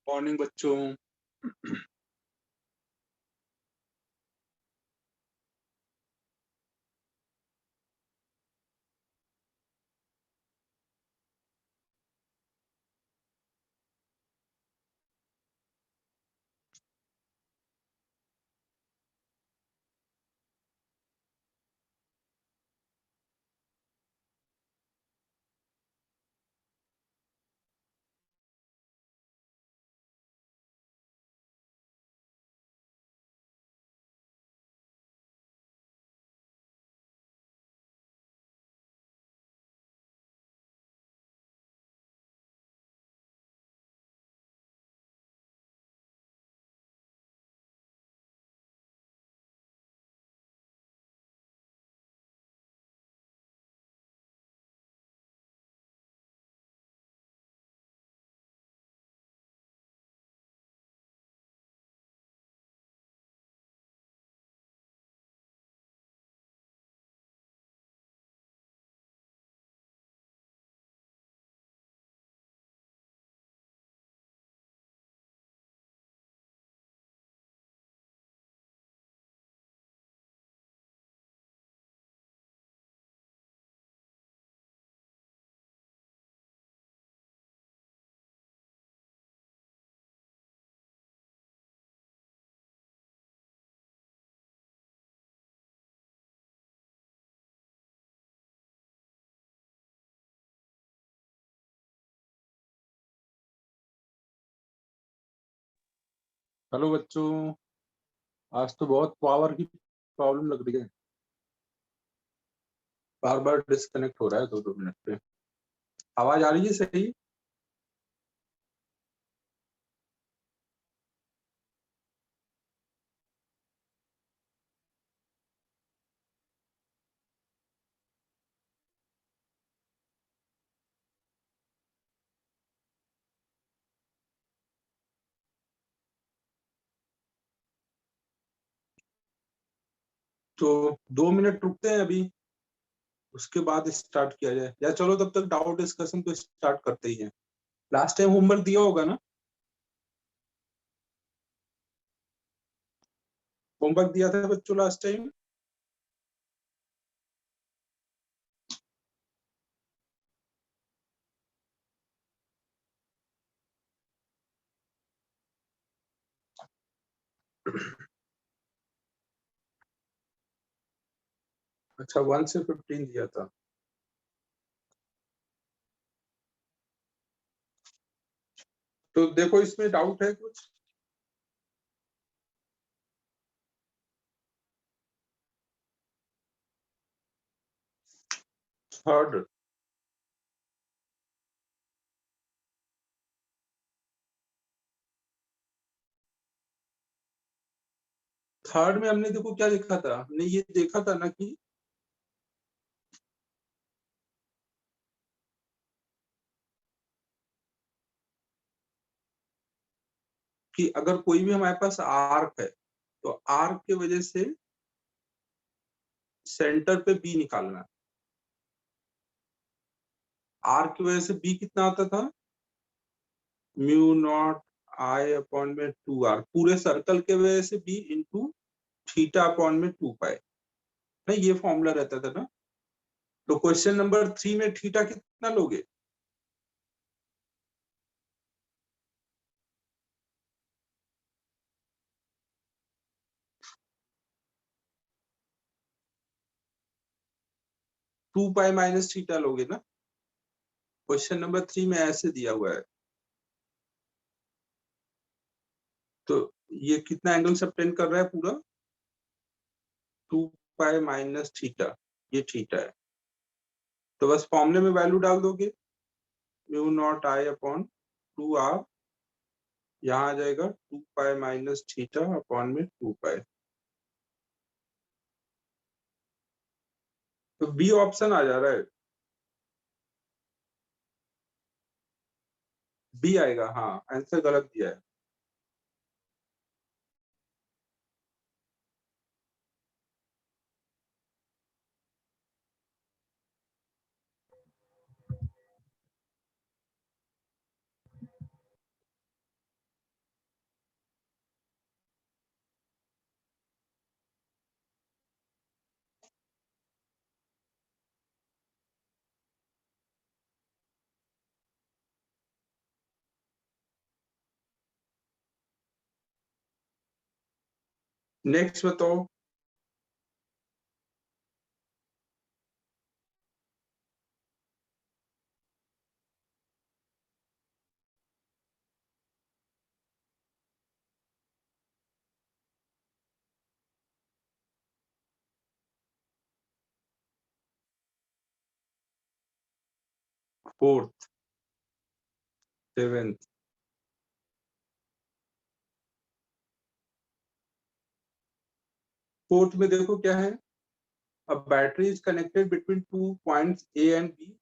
Morning बच्चों। Hello बच्चों, आज तो बहुत पावर की प्रॉब्लम लग रही है। बार बार डिस्कनेक्ट हो रहा है 2-2 मिनट पे। आवाज आ रही है सही? तो 2 मिनट रुकते हैं अभी, उसके बाद स्टार्ट किया जाए, या चलो तब तक डाउट डिस्कशन तो स्टार्ट करते ही हैं। लास्ट टाइम होमवर्क दिया होगा ना? होमवर्क दिया था बच्चों लास्ट टाइम? अच्छा, 1 से 15 दिया था। तो देखो, इसमें डाउट है कुछ? थर्ड थर्ड में हमने देखो क्या लिखा था, हमने ये देखा था ना कि अगर कोई भी हमारे पास आर्क है तो आर्क की वजह से सेंटर पे बी निकालना है। आर की वजह से बी कितना आता था? म्यू नॉट आई अपॉन में 2r, पूरे सर्कल के वजह से बी इंटू थीटा अपॉन में 2 पाई ना, ये फॉर्मूला रहता था ना। तो क्वेश्चन नंबर 3 में थीटा कितना लोगे? टू पाई माइनस थीटा लोगे ना। क्वेश्चन नंबर 3 में ऐसे दिया हुआ है। तो ये कितना एंगल सबटेंड कर रहा है पूरा? 2 पाई माइनस थीटा, ये थीटा है। तो बस फॉर्मूले में वैल्यू डाल दोगे, mu naught I upon 2r, यहाँ आ जाएगा 2 पाई माइनस थीटा अपॉन में 2 पाई। तो बी ऑप्शन आ जा रहा है, बी आएगा। हाँ, आंसर गलत दिया है। नेक्स्ट बताओ। फोर्थ, सेवेंथ, फोर्थ में देखो क्या है। A battery is connected between 2 points A and B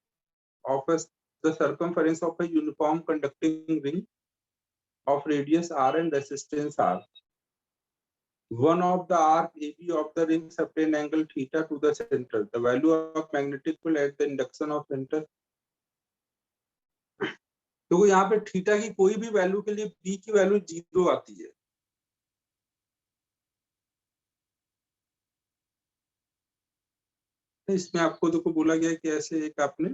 of the circumference of a uniform conducting ring of radius r and resistance r. One of the arc AB of the ring subtend angle theta to the center. The value of magnetic field at the induction of center. तो यहाँ पे theta की कोई भी value के लिए B की value 0 आती है। इसमें आपको देखो बोला गया कि ऐसे एक आपने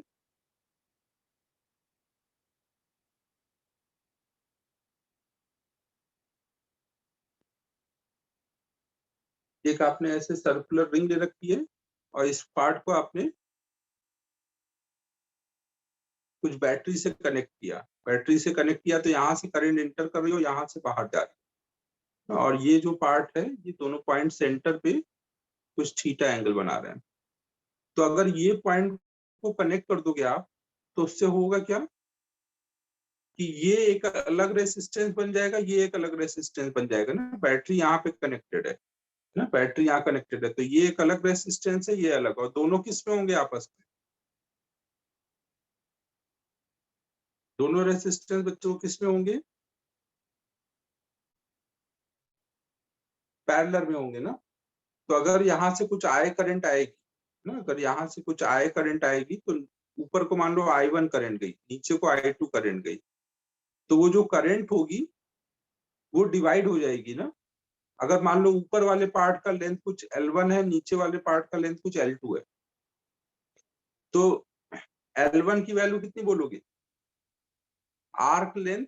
ऐसे सर्कुलर रिंग ले रखी है और इस पार्ट को आपने कुछ बैटरी से कनेक्ट किया तो यहाँ से करंट एंटर कर रही हो, यहाँ से बाहर जा रही है, और ये जो पार्ट है ये दोनों पॉइंट सेंटर पे कुछ थीटा एंगल बना रहे हैं। तो अगर ये पॉइंट को कनेक्ट कर दोगे आप तो उससे होगा क्या कि ये एक अलग रेसिस्टेंस बन जाएगा, ये एक अलग रेसिस्टेंस बन जाएगा ना। बैटरी यहाँ पे कनेक्टेड है ना, बैटरी यहाँ कनेक्टेड है, तो ये एक अलग रेसिस्टेंस है, ये अलग, और दोनों किस में होंगे आपस में? दोनों रेसिस्टेंस बच्चों किस में होंगे? पैरेलल में होंगे ना। तो अगर यहाँ से कुछ आए करंट आएगी ना, अगर यहाँ से कुछ आए करंट आएगी तो ऊपर को मान लो I1 करंट गई, नीचे को I2 करंट गई, तो वो जो करंट होगी वो डिवाइड हो जाएगी ना। अगर मान लो ऊपर वाले पार्ट का लेंथ कुछ L1 है, नीचे वाले पार्ट का लेंथ कुछ L2 है, तो L1 की वैल्यू कितनी बोलोगे? आर्क लेंथ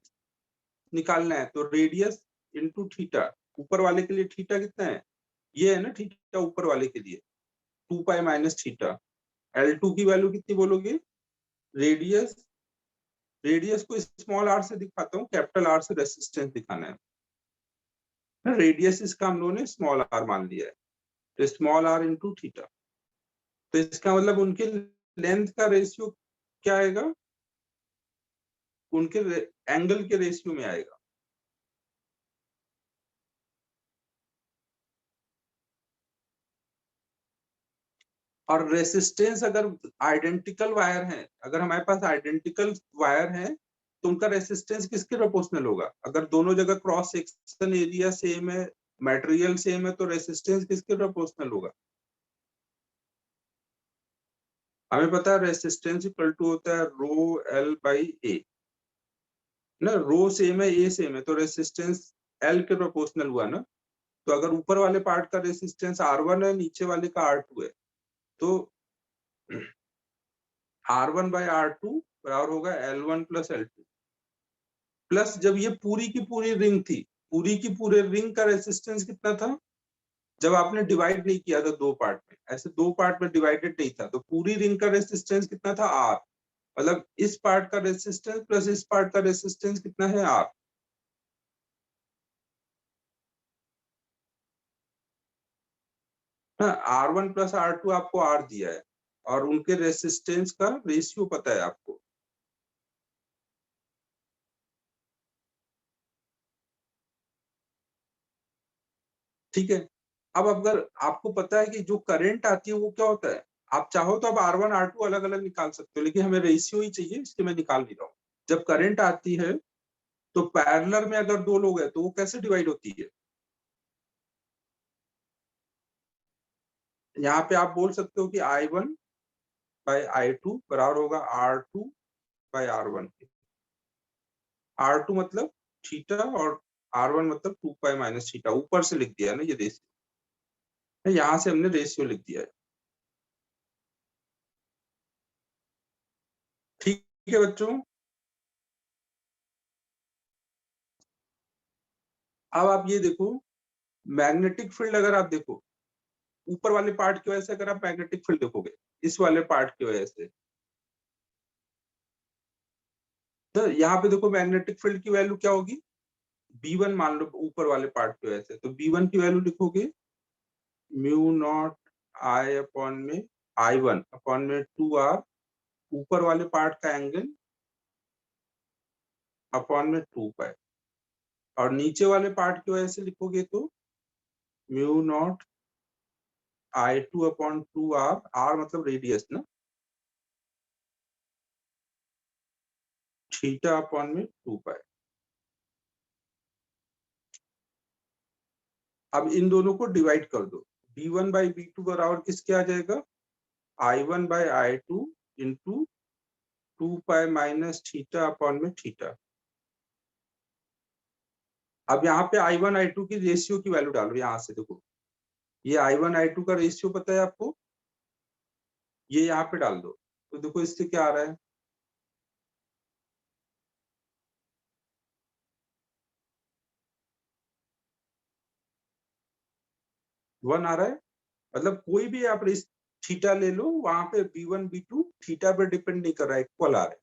निकालना है तो रेडियस इंटू थीटा। ऊपर वाले के लिए थीटा कितना है? ये है ना थीटा ऊपर वाले के लिए, 2 पाई माइनस थीटा। L2 की वैल्यू कितनी बोलोगे? रेडियस, रेडियस को स्मॉल आर से दिखाता हूँ, कैपिटल आर से रेसिस्टेंस दिखाना है। रेडियस इसका हम लोगों ने स्मॉल आर मान लिया है, तो स्मॉल आर इंटू थीटा। तो इसका मतलब उनके लेंथ का रेशियो क्या आएगा? उनके एंगल के रेशियो में आएगा। और रेसिस्टेंस अगर आइडेंटिकल वायर है, अगर हमारे पास आइडेंटिकल वायर है तो उनका रेसिस्टेंस किसके प्रोपोर्शनल होगा? अगर दोनों जगह क्रॉस सेक्शन एरिया सेम है, मटेरियल सेम है, तो रेसिस्टेंस किसके प्रोपोर्शनल होगा? हमें पता है रेसिस्टेंस इक्वल टू होता है रो एल बाई ए ना। रो सेम है, ए सेम है, तो रेसिस्टेंस एल के प्रोपोर्शनल हुआ ना। तो अगर ऊपर वाले पार्ट का रेसिस्टेंस R1 है, नीचे वाले का R2 है, तो R1 बाय R2 बराबर होगा L1 प्लस L2। प्लस जब ये पूरी की पूरी रिंग थी, पूरी की पूरे रिंग का रेसिस्टेंस कितना था? जब आपने डिवाइड नहीं किया था दो पार्ट में, ऐसे दो पार्ट में डिवाइडेड नहीं था, तो पूरी रिंग का रेसिस्टेंस कितना था? R। मतलब इस पार्ट का रेसिस्टेंस प्लस इस पार्ट का रेसिस्टेंस कितना है? R। R1 प्लस R2 आपको R दिया है और उनके रेसिस्टेंस का रेशियो पता है आपको। ठीक है। अब अगर आपको पता है कि जो करंट आती है वो क्या होता है, आप चाहो तो अब R1 R2 अलग अलग निकाल सकते हो, लेकिन हमें रेशियो ही चाहिए, इसलिए मैं निकाल नहीं रहा हूँ। जब करंट आती है तो पैरेलल में अगर दो लोग हैं तो वो कैसे डिवाइड होती है? यहाँ पे आप बोल सकते हो कि I1 बाय I2 बराबर होगा R2 बाय R1। R2 मतलब थीटा और R1 मतलब 2 पाई माइनस थीटा। ऊपर से लिख दिया ना ये रेशियो, यहाँ से हमने रेशियो लिख दिया है। ठीक है बच्चों। अब आप ये देखो मैग्नेटिक फील्ड अगर आप देखो ऊपर वाले पार्ट की वजह से, अगर आप मैग्नेटिक फील्ड देखोगे इस वाले पार्ट की वजह से, तो यहाँ पे देखो मैग्नेटिक फील्ड की वैल्यू क्या होगी, B1 मान लो ऊपर वाले पार्ट की वजह से, तो B1 की वैल्यू लिखोगे म्यू नॉट आई अपॉन में I1 अपॉन में 2R, ऊपर वाले पार्ट का एंगल अपॉन में 2 पाई, और नीचे वाले पार्ट की वजह से लिखोगे तो mu naught I2 upon 2R, R मतलब रेडियस ना, थीटा अपॉन में 2 पाई। अब इन दोनों को डिवाइड कर दो, B1 बाई B2 बराबर किसके आ जाएगा, I1 by I2 into 2 pi minus theta upon में थीटा। अब यहाँ पे I1 I2 की रेशियो की वैल्यू डालो, यहाँ से देखो ये I1 I2 का रेशियो पता है आपको, ये यहाँ पे डाल दो, तो देखो इससे क्या आ रहा है, 1 आ रहा है। मतलब कोई भी आप थीटा ले लो, वहां पे B1 B2 थीटा पे डिपेंड नहीं कर रहा है, इक्वल आ रहा है।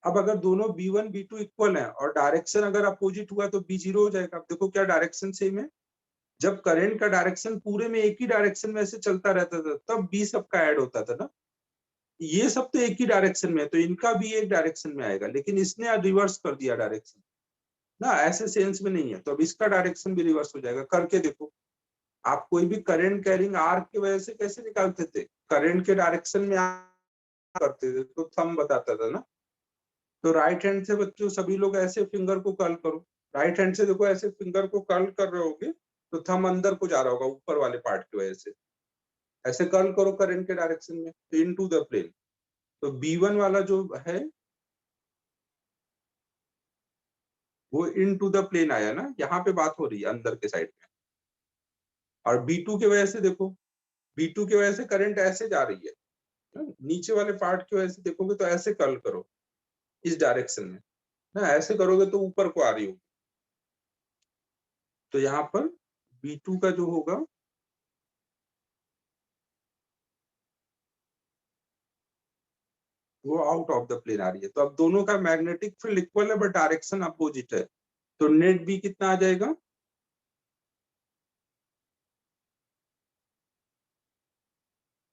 अब अगर दोनों B1 B2 इक्वल है और डायरेक्शन अगर अपोजिट हुआ तो B0 हो जाएगा। अब देखो क्या डायरेक्शन सेम है, जब करंट का डायरेक्शन पूरे में एक ही डायरेक्शन में ऐसे चलता रहता था तब B सबका ऐड होता था ना, ये सब तो एक ही डायरेक्शन में है तो इनका भी एक डायरेक्शन में आएगा, लेकिन इसने रिवर्स कर दिया डायरेक्शन ना, ऐसे सेंस में नहीं है, तो अब इसका डायरेक्शन भी रिवर्स हो जाएगा। करके देखो, आप कोई भी करंट कैरिंग आर्क की वजह से कैसे निकालते थे, करंट के डायरेक्शन में करते थे तो थंब बताता था ना। तो राइट हैंड से बच्चों सभी लोग ऐसे फिंगर को कर्ल करो, राइट हैंड से देखो ऐसे फिंगर को कर्ल कर रहे होगे तो थंब अंदर को जा रहा होगा ऊपर वाले पार्ट की वजह से, ऐसे कर्ल करो करंट के डायरेक्शन में तो इनटू द प्लेन। तो B1 वाला जो है वो इनटू द प्लेन आया ना, यहाँ पे बात हो रही है अंदर के साइड में। और B2 की वजह से देखो, B2 की वजह से करंट ऐसे जा रही है, नीचे वाले पार्ट की वजह से देखोगे तो ऐसे कर्ल करो इस डायरेक्शन में ना, ऐसे करोगे तो ऊपर को आ रही होगी। तो यहाँ पर B2 का जो होगा वो आउट ऑफ द प्लेन आ रही है। तो अब दोनों का मैग्नेटिक फील्ड इक्वल है बट डायरेक्शन अपोजिट है, तो नेट बी कितना आ जाएगा,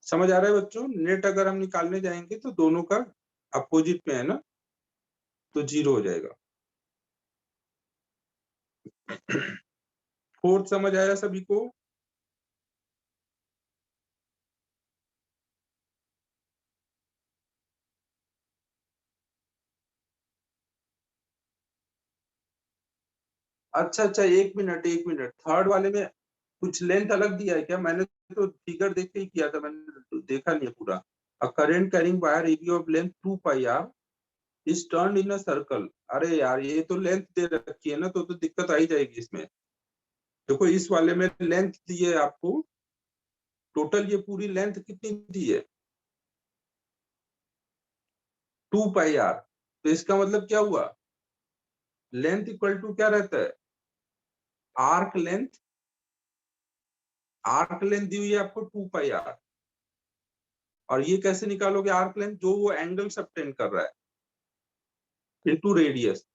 समझ आ रहा है बच्चों, नेट अगर हम निकालने जाएंगे तो दोनों का अपोजिट में है ना, तो 0 हो जाएगा। फोर्थ समझ आया सभी को। अच्छा अच्छा, एक मिनट एक मिनट, थर्ड वाले में कुछ लेंथ अलग दिया है क्या, मैंने तो फिगर देख के ही किया था, मैंने तो देखा नहीं है पूरा। A current carrying wire area of length 2 pi R is turned in a circle. अरे यार ये तो लेंथ दे रखी है ना, तो दिक्कत आ ही जाएगी इसमें। देखो इस वाले में लेंथ दी है आपको, टोटल ये पूरी लेंथ कितनी दी है, 2 पाई आर, तो इसका मतलब क्या हुआ, लेंथ इक्वल टू क्या रहता है, आर्क लेंथ, आर्क लेंथ दी हुई है आपको 2 पाई आर, और ये कैसे निकालोगे आर्क लेंथ, जो वो एंगल सबटेंड कर रहा है इनटू रेडियस।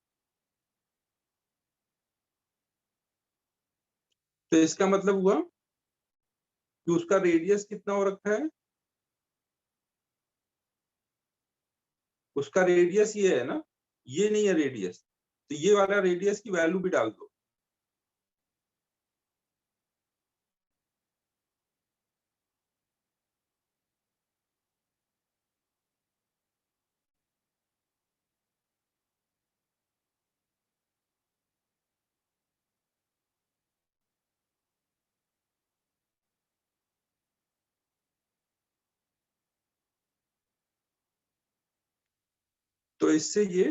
तो इसका मतलब हुआ कि उसका रेडियस कितना हो रखा है, उसका रेडियस ये है ना, ये नहीं है रेडियस, तो ये वाला रेडियस की वैल्यू भी डाल दो। तो इससे ये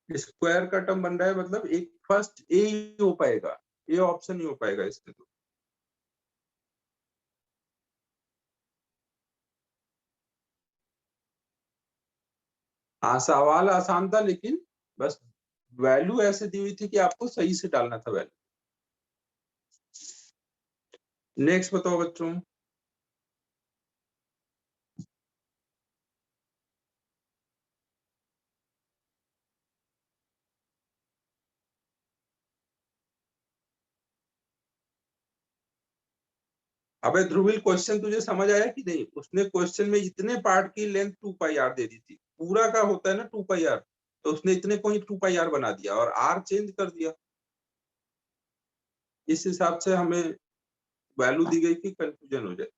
स्क्वायर का टर्म बन रहा है, मतलब एक फर्स्ट ए ही हो पाएगा, ए ऑप्शन ही हो पाएगा इसके तो। हाँ सवाल आसान था, लेकिन बस वैल्यू ऐसे दी हुई थी कि आपको सही से डालना था वैल्यू। नेक्स्ट बताओ बच्चों। अबे ध्रुविल, क्वेश्चन तुझे समझ आया कि नहीं? उसने क्वेश्चन में इतने पार्ट की लेंथ 2 पाई आर दे दी थी, पूरा का होता है ना 2 पाई आर, तो उसने इतने को ही 2 पाई आर बना दिया और आर चेंज कर दिया। इस हिसाब से हमें वैल्यू दी गई कि कंफ्यूजन हो जाए।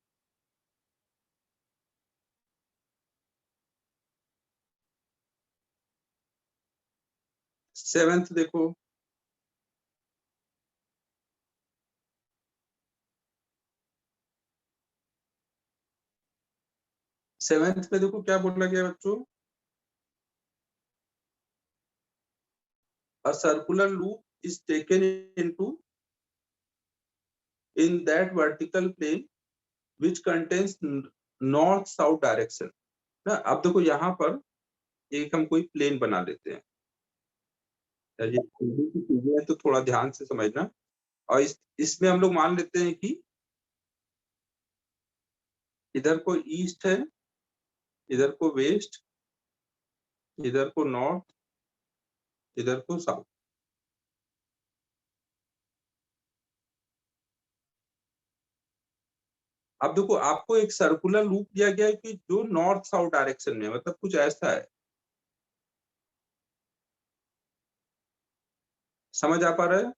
सेवेंथ देखो, सेवेंथ में देखो क्या बोला गया बच्चों। A circular loop is taken into in that vertical plane which contains north south direction ना। अब देखो यहाँ पर एक हम कोई प्लेन बना लेते हैं, ये की चीजें हैं तो थोड़ा ध्यान से समझना। और इसमें हम लोग मान लेते हैं कि इधर को ईस्ट है, इधर को वेस्ट, इधर को नॉर्थ, इधर को साउथ। अब देखो आपको एक सर्कुलर लूप दिया गया है कि जो नॉर्थ साउथ डायरेक्शन में, मतलब कुछ ऐसा है। समझ आ पा रहा है?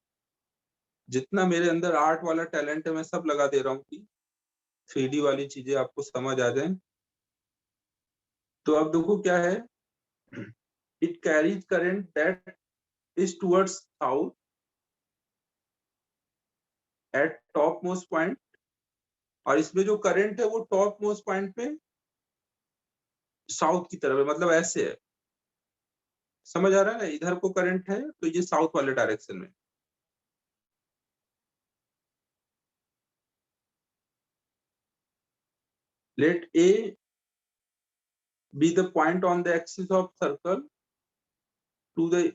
जितना मेरे अंदर आर्ट वाला टैलेंट है मैं सब लगा दे रहा हूँ कि 3D वाली चीजें आपको समझ आ जाए। तो अब देखो क्या है, it carries current that is towards south eight top most point. और इसमें जो करंट है वो टॉप मोस्ट पॉइंट पे साउथ की तरफ है, मतलब ऐसे है। समझ आ रहा है ना? इधर को करंट है तो ये साउथ वाले डायरेक्शन में। Let A be the point on the axis of circle to the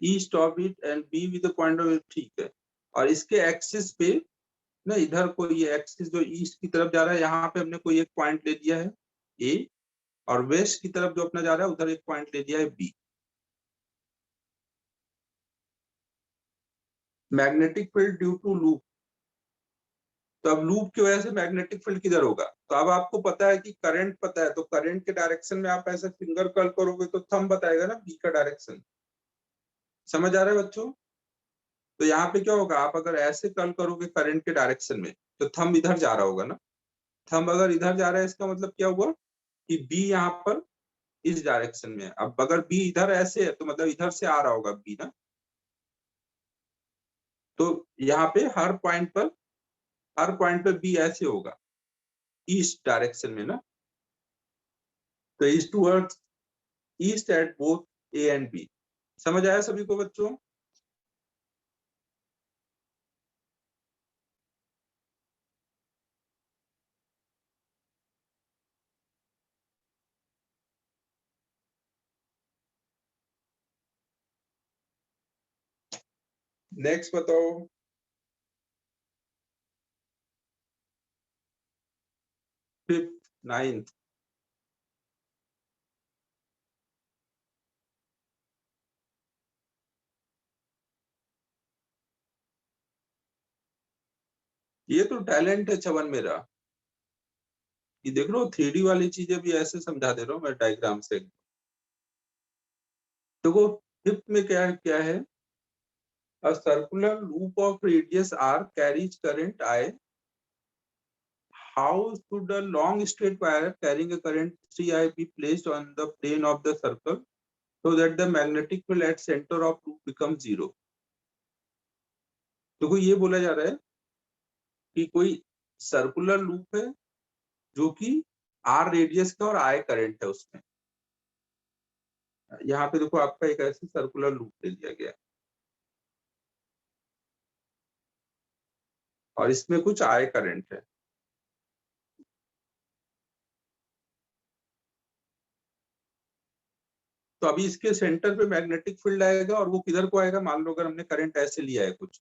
east of it and B with the point of it, ठीक है। और इसके एक्सिस पे ना, इधर को ये एक्सिस जो ईस्ट की तरफ जा रहा है, यहाँ पे हमने कोई एक पॉइंट ले लिया है ए, और वेस्ट की तरफ जो अपना जा रहा है उधर एक पॉइंट ले लिया है B. Magnetic field due to loop. तो अब लूप की वजह से मैग्नेटिक फील्ड किधर होगा? तो अब आपको पता है कि करंट पता है, तो करंट के डायरेक्शन में आप ऐसे फिंगर कर्ल करोगे तो थंब बताएगा ना बी का डायरेक्शन। समझ आ रहा है बच्चों? तो यहाँ पे क्या होगा, आप अगर ऐसे कर्ल करोगे करंट के डायरेक्शन में तो थंब इधर जा रहा होगा ना। थंब अगर इधर जा रहा है इसका मतलब क्या हुआ कि बी यहाँ पर इस डायरेक्शन में है। अब अगर बी इधर ऐसे है तो मतलब इधर से आ रहा होगा बी ना। तो यहाँ पे हर पॉइंट पर बी ऐसे होगा, ईस्ट डायरेक्शन में ना। तो east towards east at both A and B. समझ आया सभी को बच्चों? नेक्स्ट बताओ। Fifth, ninth. ये तो टैलेंट है चवन मेरा, ये देख लो 3D वाली चीजें भी ऐसे समझा दे रहा हूँ मैं डायग्राम से। देखो फिफ्थ में क्या क्या है, a circular loop of radius r carries current I. How should a long straight wire carrying a current 3I be placed on the plane of the circle so that the magnetic field at center of loop becomes zero? देखो ये बोला जा रहा है कि कोई circular loop है जो कि आर रेडियस का और आई करंट है उसमें। यहाँ पे देखो आपका एक ऐसे सर्कुलर लूप ले लिया गया और इसमें कुछ आई करंट है। तो अभी इसके सेंटर पे मैग्नेटिक फील्ड आएगा और वो किधर को आएगा, मान लो अगर हमने करंट ऐसे लिया है कुछ,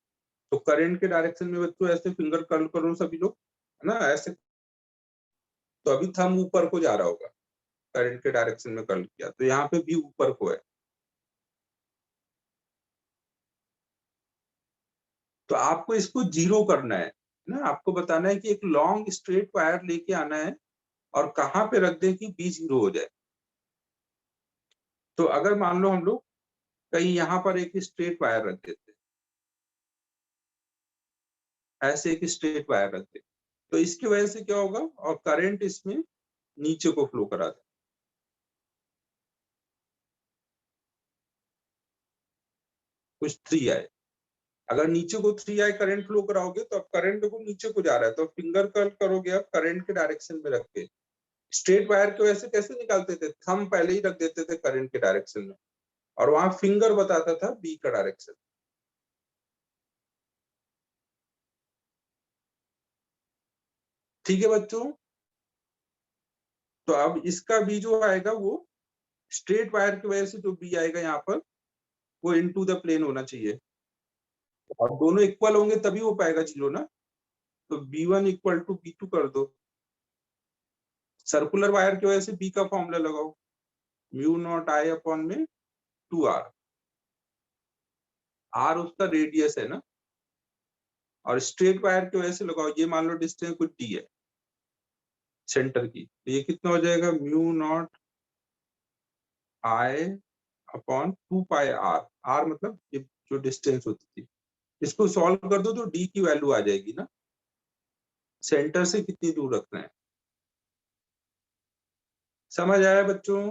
तो करंट के डायरेक्शन में बच्चों ऐसे फिंगर कर्ल करो सभी लोग, है ना, ऐसे। तो अभी थंब ऊपर को जा रहा होगा, करंट के डायरेक्शन में कर्ल किया, तो यहाँ पे भी ऊपर को है। तो आपको इसको जीरो करना है ना, आपको बताना है कि एक लॉन्ग स्ट्रेट वायर लेके आना है और कहाँ पे रख दे कि बी जीरो हो जाए। तो अगर मान लो हम लोग कहीं यहाँ पर एक स्ट्रेट वायर रख देते, ऐसे एक स्ट्रेट वायर रख दे, तो इसकी वजह से क्या होगा, और करंट इसमें नीचे को फ्लो करा दे, कुछ 3 आए। अगर नीचे को 3 आए करंट फ्लो कराओगे तो अब करंट देखो नीचे को जा रहा है, तो फिंगर कर्ल करोगे अब करंट के डायरेक्शन में रख के। स्ट्रेट वायर की वजह से कैसे निकालते थे, थंब पहले ही रख देते थे करंट के डायरेक्शन में, और वहां फिंगर बताता था बी का डायरेक्शन। ठीक है बच्चों, तो अब इसका बी जो आएगा वो स्ट्रेट वायर की वजह से जो बी आएगा यहाँ पर, वो इनटू द प्लेन होना चाहिए, और दोनों इक्वल होंगे तभी हो पाएगा जीरो ना। तो B1 इक्वल टू B2 कर दो। सर्कुलर वायर की वजह से बी का फॉर्मूला लगाओ, म्यू नॉट आई अपॉन में 2r, आर उसका रेडियस है ना, और स्ट्रेट वायर की वजह से लगाओ, ये मान लो डिस्टेंस कुछ डी है सेंटर की, तो ये कितना हो जाएगा, mu not I upon 2 pi R, R मतलब ये जो डिस्टेंस होती थी। इसको सॉल्व कर दो तो डी की वैल्यू आ जाएगी ना, सेंटर से कितनी दूर रखना है। समझ आया बच्चों?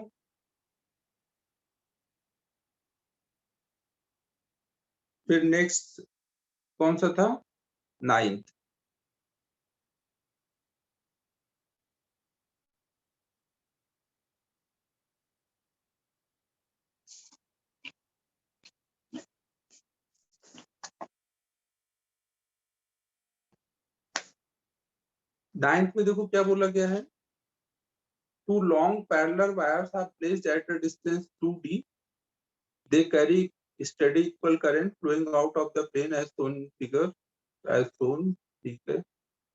फिर नेक्स्ट कौन सा था, 9th। में देखो क्या बोला गया है, two long parallel wires are placed at a distance 2d, they carry steady equal current flowing out of the plane as shown in figure, as shown, ठीक है,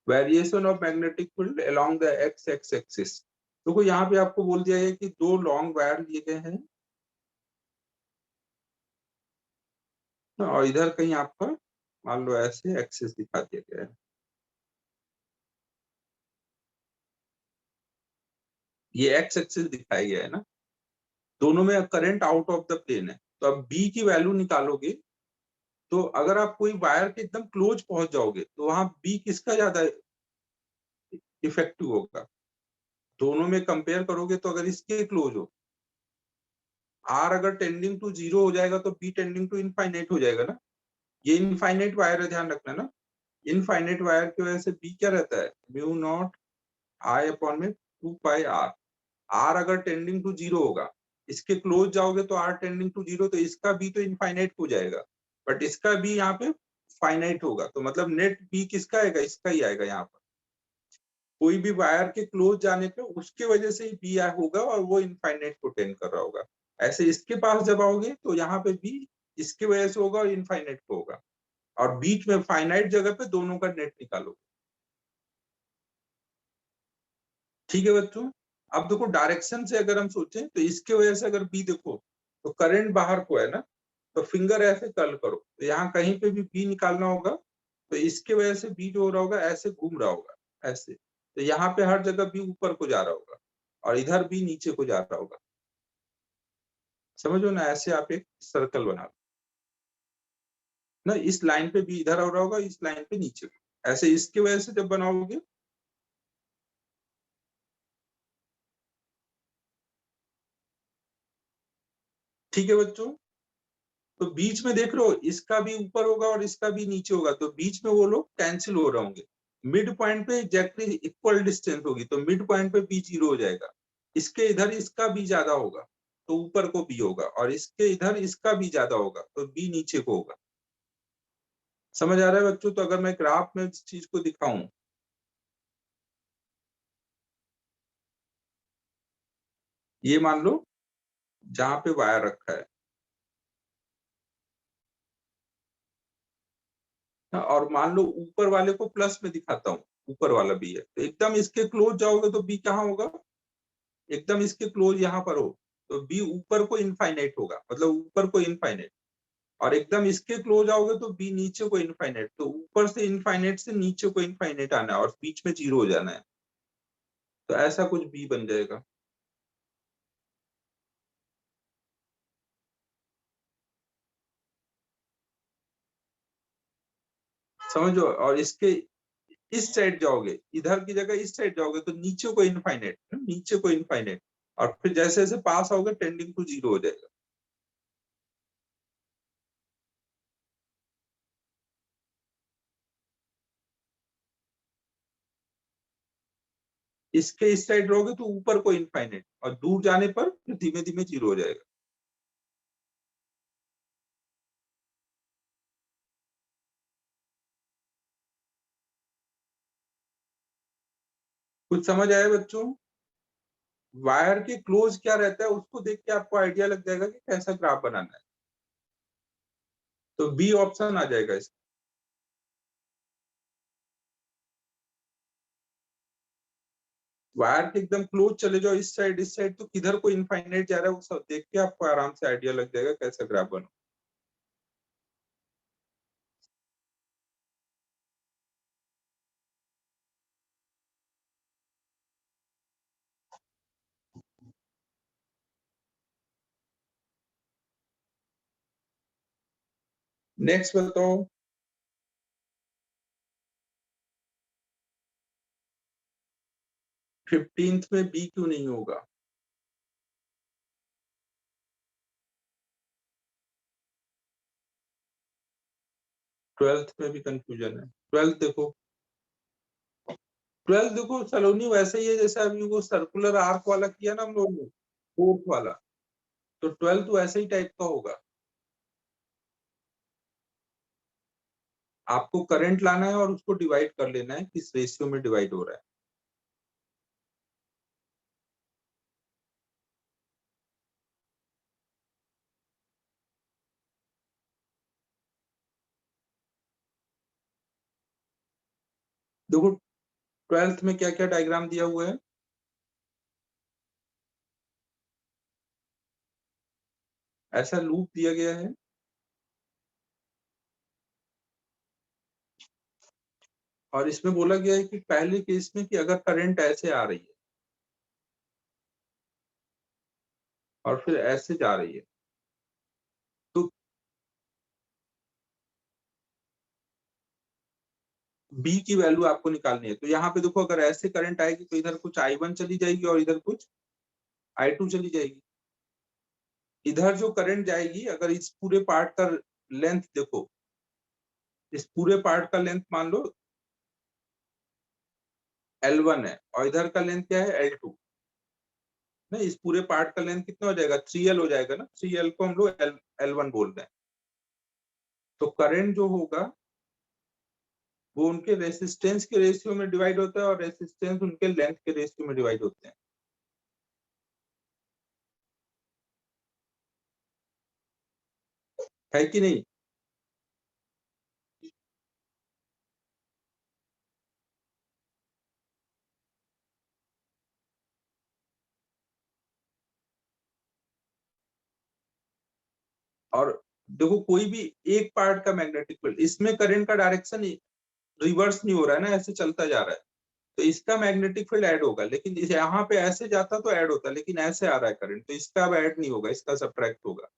variation of magnetic field along the x x axis. देखो यहाँ पे आपको बोल दिया है कि दो लॉन्ग वायर लिए गए हैं और इधर कहीं आपका मान लो ऐसे एक्सिस दिखा दिया गया है, ये एक्स एक्सिस दिखाया गया है ना, दोनों में current out of the plane है। तो अब बी की वैल्यू निकालोगे, तो अगर आप कोई वायर के एकदम क्लोज पहुंच जाओगे तो वहां बी किसका ज्यादा इफेक्टिव होगा, दोनों में कंपेयर करोगे तो अगर इसके क्लोज हो, आर अगर टेंडिंग टू जीरो हो जाएगा तो बी टेंडिंग टू इनफाइनाइट हो जाएगा ना। ये इनफाइनाइट वायर है, ध्यान रखना ना, इनफाइनाइट वायर की वजह से बी क्या रहता है, म्यू नॉट आई अपॉन में 2 पाई आर। आर अगर टेंडिंग टू जीरो होगा, इसके क्लोज जाओगे तो आर टेंडिंग टू जीरो, तो इसका बी तो इनफाइनाइट हो जाएगा, बट इसका बी यहाँ पे फाइनाइट होगा, तो मतलब नेट बी किसका आएगा, इसका ही आएगा। यहाँ पर कोई भी वायर के क्लोज जाने पे उसके वजह से ही बी होगा और वो इनफाइनाइट को टेंड कर रहा होगा। ऐसे इसके पास जब आओगे तो यहाँ पे बी इसके वजह से होगा और इनफाइनाइट को होगा, और बीच में फाइनाइट जगह पे दोनों का नेट निकालोगे। ठीक है बच्चों, अब देखो डायरेक्शन से अगर हम सोचें तो इसके वजह से अगर बी देखो तो करंट बाहर को है ना, तो फिंगर ऐसे कर्ल करो तो यहाँ कहीं पे भी बी निकालना होगा, तो इसके वजह से बी जो हो रहा होगा ऐसे घूम रहा होगा ऐसे, तो यहाँ पे हर जगह बी ऊपर को जा रहा होगा और इधर बी नीचे को जा रहा होगा। समझो ना, ऐसे आप एक सर्कल बना लो ना, इस लाइन पे बी इधर हो रहा होगा, इस लाइन पे नीचे को, ऐसे इसकी वजह से जब बनाओगे, ठीक है बच्चों, तो बीच में देख लो इसका भी ऊपर होगा और इसका भी नीचे होगा, तो बीच में वो लोग कैंसिल हो रहे होंगे। मिड पॉइंट पे एग्जैक्टली इक्वल डिस्टेंस होगी, तो मिड पॉइंट पे बी जीरो हो जाएगा। इसके इधर इसका भी ज्यादा होगा तो ऊपर को बी होगा, और इसके इधर इसका भी ज्यादा होगा तो बी नीचे को होगा। समझ आ रहा है बच्चों? तो अगर मैं ग्राफ में इस चीज को दिखाऊं, ये मान लो जहां पे वायर रखा है। और मान लो ऊपर वाले को प्लस में दिखाता हूँ, ऊपर वाला बी है, तो एकदम इसके क्लोज जाओगे तो बी कहाँ होगा, एकदम इसके क्लोज यहाँ पर हो तो बी ऊपर को इनफाइनाइट होगा, मतलब ऊपर को इनफाइनाइट। और एकदम इसके क्लोज आओगे तो बी नीचे को इनफाइनाइट, तो ऊपर से इनफाइनाइट से नीचे को इनफाइनाइट आना है और बीच में जीरो हो जाना है, तो ऐसा कुछ बी बन जाएगा। समझो, और इसके इस साइड जाओगे, इधर की जगह इस साइड जाओगे तो नीचे को इनफाइनाइट, नीचे को इनफाइनाइट, और फिर जैसे जैसे पास आओगे टेंडिंग टू जीरो हो जाएगा। इसके इस साइड रहोगे तो ऊपर को इनफाइनाइट, और दूर जाने पर फिर धीमे धीमे जीरो हो जाएगा। कुछ समझ आया बच्चों? वायर के क्लोज क्या रहता है उसको देख के आपको आइडिया लग जाएगा कि कैसा ग्राफ बनाना है, तो बी ऑप्शन आ जाएगा इसका। वायर के एकदम क्लोज चले जाओ, इस साइड तो किधर को इनफाइनाइट जा रहा है वो सब देख के आपको आराम से आइडिया लग जाएगा कैसा ग्राफ बनो। नेक्स्ट बताओ। 15th में बी क्यों नहीं होगा? 12th में भी कंफ्यूजन है। 12th देखो सलोनी वैसे ही है जैसे अभी वो सर्कुलर आर्क वाला किया ना हम लोगों ने, फोर्थ वाला, तो 12th वैसे ही टाइप का होगा। आपको करंट लाना है और उसको डिवाइड कर लेना है किस रेशियो में डिवाइड हो रहा है। देखो 12th में क्या क्या डायग्राम दिया हुआ है, ऐसा लूप दिया गया है, और इसमें बोला गया है कि पहले केस में कि अगर करंट ऐसे आ रही है और फिर ऐसे जा रही है तो बी की वैल्यू आपको निकालनी है। तो यहाँ पे देखो अगर ऐसे करंट आएगी तो इधर कुछ I1 चली जाएगी और इधर कुछ I2 चली जाएगी। इधर जो करंट जाएगी, अगर इस पूरे पार्ट का लेंथ देखो, इस पूरे पार्ट का लेंथ मान लो L1 है और इधर का लेंथ क्या है L2, नहीं इस पूरे पार्ट का लेंथ कितना हो जाएगा 3L हो जाएगा ना, 3L को हम लोग L1 बोल रहे हैं। तो करंट जो होगा वो उनके रेसिस्टेंस के रेशियो में डिवाइड होता है और रेसिस्टेंस उनके लेंथ के रेशियो में डिवाइड होते हैं। है कि नहीं? और देखो कोई भी एक पार्ट का मैग्नेटिक फील्ड, इसमें करंट का डायरेक्शन रिवर्स नहीं हो रहा है ना, ऐसे चलता जा रहा है, तो इसका मैग्नेटिक फील्ड ऐड होगा, लेकिन यहाँ पे ऐसे जाता तो ऐड होता, लेकिन ऐसे आ रहा है करंट तो इसका अब ऐड नहीं होगा, इसका सब्ट्रैक्ट होगा।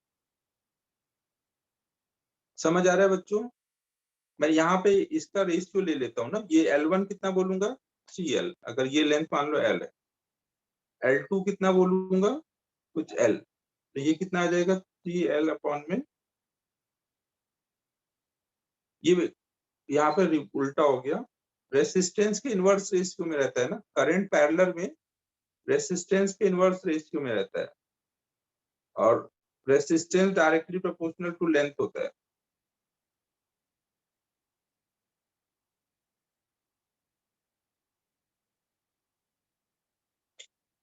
समझ आ रहा है बच्चों? मैं यहाँ पे इसका रेशियो ले लेता हूँ ना, ये L1 कितना बोलूंगा 3L, अगर ये लेंथ मान लो L है, L2 कितना बोलूंगा कुछ L, तो ये कितना आ जाएगा 3L अपॉन में, ये यहाँ पे उल्टा हो गया, रेसिस्टेंस के इनवर्स रेशियो में रहता है ना, करंट पैरेलल में रेसिस्टेंस के इनवर्स रेशियो में रहता है, और resistance directly proportional to length होता है।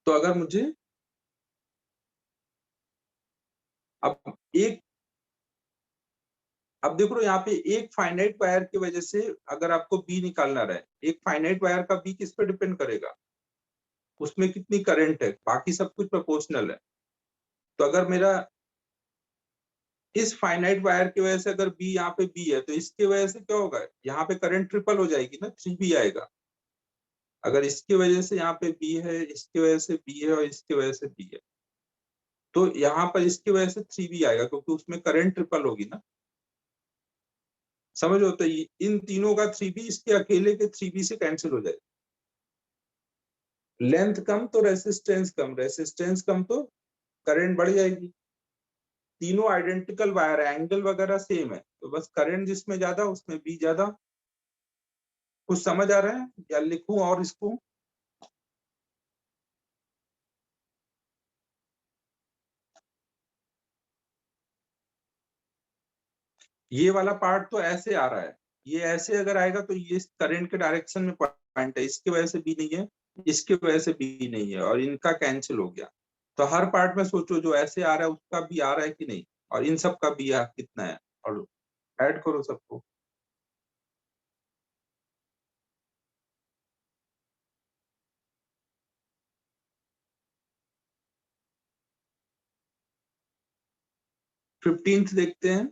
तो अगर मुझे अब देखो यहाँ पे एक फाइनाइट वायर की वजह से अगर आपको बी निकालना रहे, एक फाइनाइट वायर का बी किस पे डिपेंड करेगा, उसमें कितनी करंट है, बाकी सब कुछ प्रोपोर्शनल है। तो अगर मेरा इस फाइनाइट वायर की वजह से अगर बी यहाँ पे बी है, तो इसकी वजह से क्या होगा, यहाँ पे करंट ट्रिपल हो जाएगी ना, 3B आएगा। अगर इसकी वजह से यहाँ पे बी है, इसकी वजह से बी है और इसकी वजह से बी है, तो यहाँ पर इसकी वजह से 3B आएगा, क्योंकि उसमें करंट ट्रिपल होगी ना। समझ हो, तो इन तीनों का 3B इसके अकेले के 3B से कैंसिल हो जाएगा। लेंथ कम तो रेसिस्टेंस कम, रेसिस्टेंस कम तो करंट बढ़ जाएगी। तीनों आइडेंटिकल वायर है, एंगल वगैरह सेम है, तो बस करंट जिसमें ज्यादा उसमें बी ज्यादा। कुछ समझ आ रहा है या लिखूं और इसको? ये वाला पार्ट तो ऐसे आ रहा है, ये ऐसे अगर आएगा तो ये करंट के डायरेक्शन में पॉइंट है, इसकी वजह से बी नहीं है, इसकी वजह से बी नहीं है, और इनका कैंसिल हो गया। तो हर पार्ट में सोचो जो ऐसे आ रहा है उसका भी आ रहा है कि नहीं, और इन सब का भी कितना है, और ऐड करो सबको। फिफ्टींथ देखते हैं।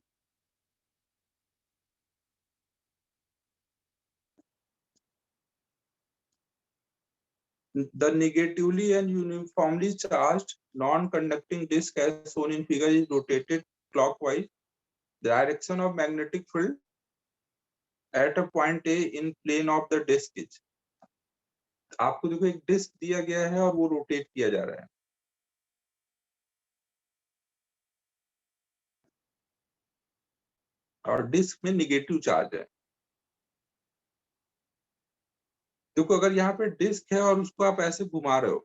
The negatively and uniformly charged non-conducting disk as shown in figure is rotated clockwise direction of magnetic field at a point A in plane of the disk is। आपको देखो एक डिस्क दिया गया है और वो रोटेट किया जा रहा है, और डिस्क में निगेटिव चार्ज है। देखो अगर यहाँ पे डिस्क है और उसको आप ऐसे घुमा रहे हो,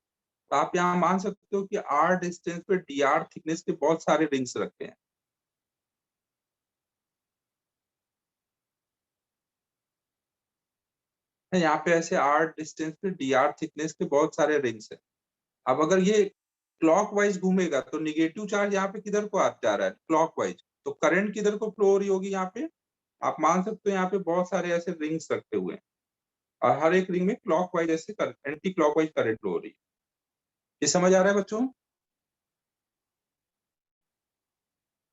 तो आप यहाँ मान सकते हो कि r डिस्टेंस पे dr थिकनेस के बहुत सारे रिंग्स रखे हैं। यहाँ पे ऐसे r डिस्टेंस पे dr थिकनेस के बहुत सारे रिंग्स है। अब अगर ये क्लॉकवाइज घूमेगा तो निगेटिव चार्ज यहाँ पे किधर को जा रहा है, क्लॉकवाइज, तो करंट किधर को फ्लो हो रही होगी यहाँ पे। आप मान सकते हो यहाँ पे बहुत सारे ऐसे रिंग्स रखे हुए हैं, और हर एक रिंग में क्लॉकवाइज ऐसे एंटी क्लॉकवाइज करंट फ्लो हो रही है। ये समझ आ रहा है बच्चों?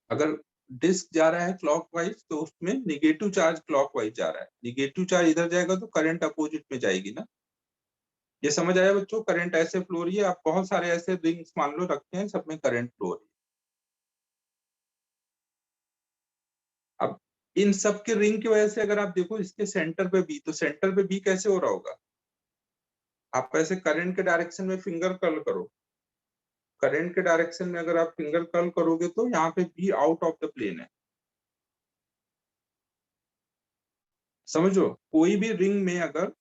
अगर डिस्क जा रहा है क्लॉकवाइज तो उसमें निगेटिव चार्ज क्लॉकवाइज जा रहा है, निगेटिव चार्ज इधर जाएगा तो करंट अपोजिट में जाएगी ना। ये समझ आया बच्चों? करंट ऐसे फ्लो हो रही है, आप बहुत सारे ऐसे रिंग्स मान लो रखते हैं, सब में करंट फ्लो हो रही है। अब इन सब के रिंग की वजह से अगर आप देखो इसके सेंटर पे बी, तो सेंटर पे बी कैसे हो रहा होगा, आप ऐसे करंट के डायरेक्शन में फिंगर कर्ल करो, करंट के डायरेक्शन में अगर आप फिंगर कर्ल करोगे तो यहाँ पे B out of the plane है। समझो, कोई भी रिंग में अगर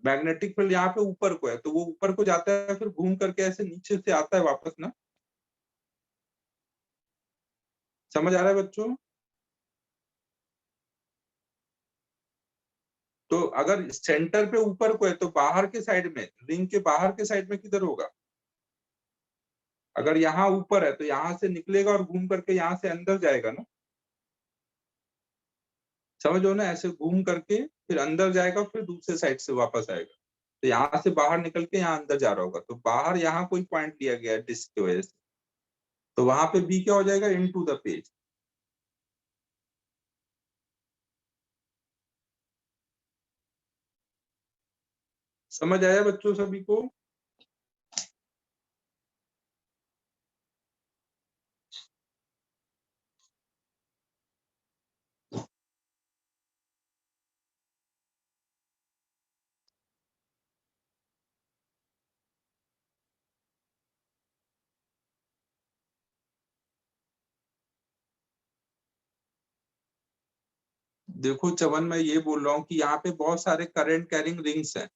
मैग्नेटिक फील्ड यहाँ पे ऊपर को है तो वो ऊपर को जाता है, फिर घूम करके ऐसे नीचे से आता है वापस ना। समझ आ रहा है बच्चों? तो अगर सेंटर पे ऊपर को है तो बाहर के साइड में, रिंग के बाहर के साइड में किधर होगा, अगर यहाँ ऊपर है तो यहाँ से निकलेगा और घूम करके यहाँ से अंदर जाएगा ना। समझो ना, ऐसे घूम करके फिर अंदर जाएगा, फिर दूसरे साइड से वापस आएगा, तो यहाँ से बाहर निकल के यहाँ अंदर जा रहा होगा, तो बाहर यहाँ कोई पॉइंट लिया गया है डिस्क की वजह से, तो वहां पे बी क्या हो जाएगा, इनटू द पेज। समझ आया बच्चों सभी को? देखो चवन, मैं ये बोल रहा हूँ कि यहाँ पे बहुत सारे करंट कैरिंग रिंग्स हैं,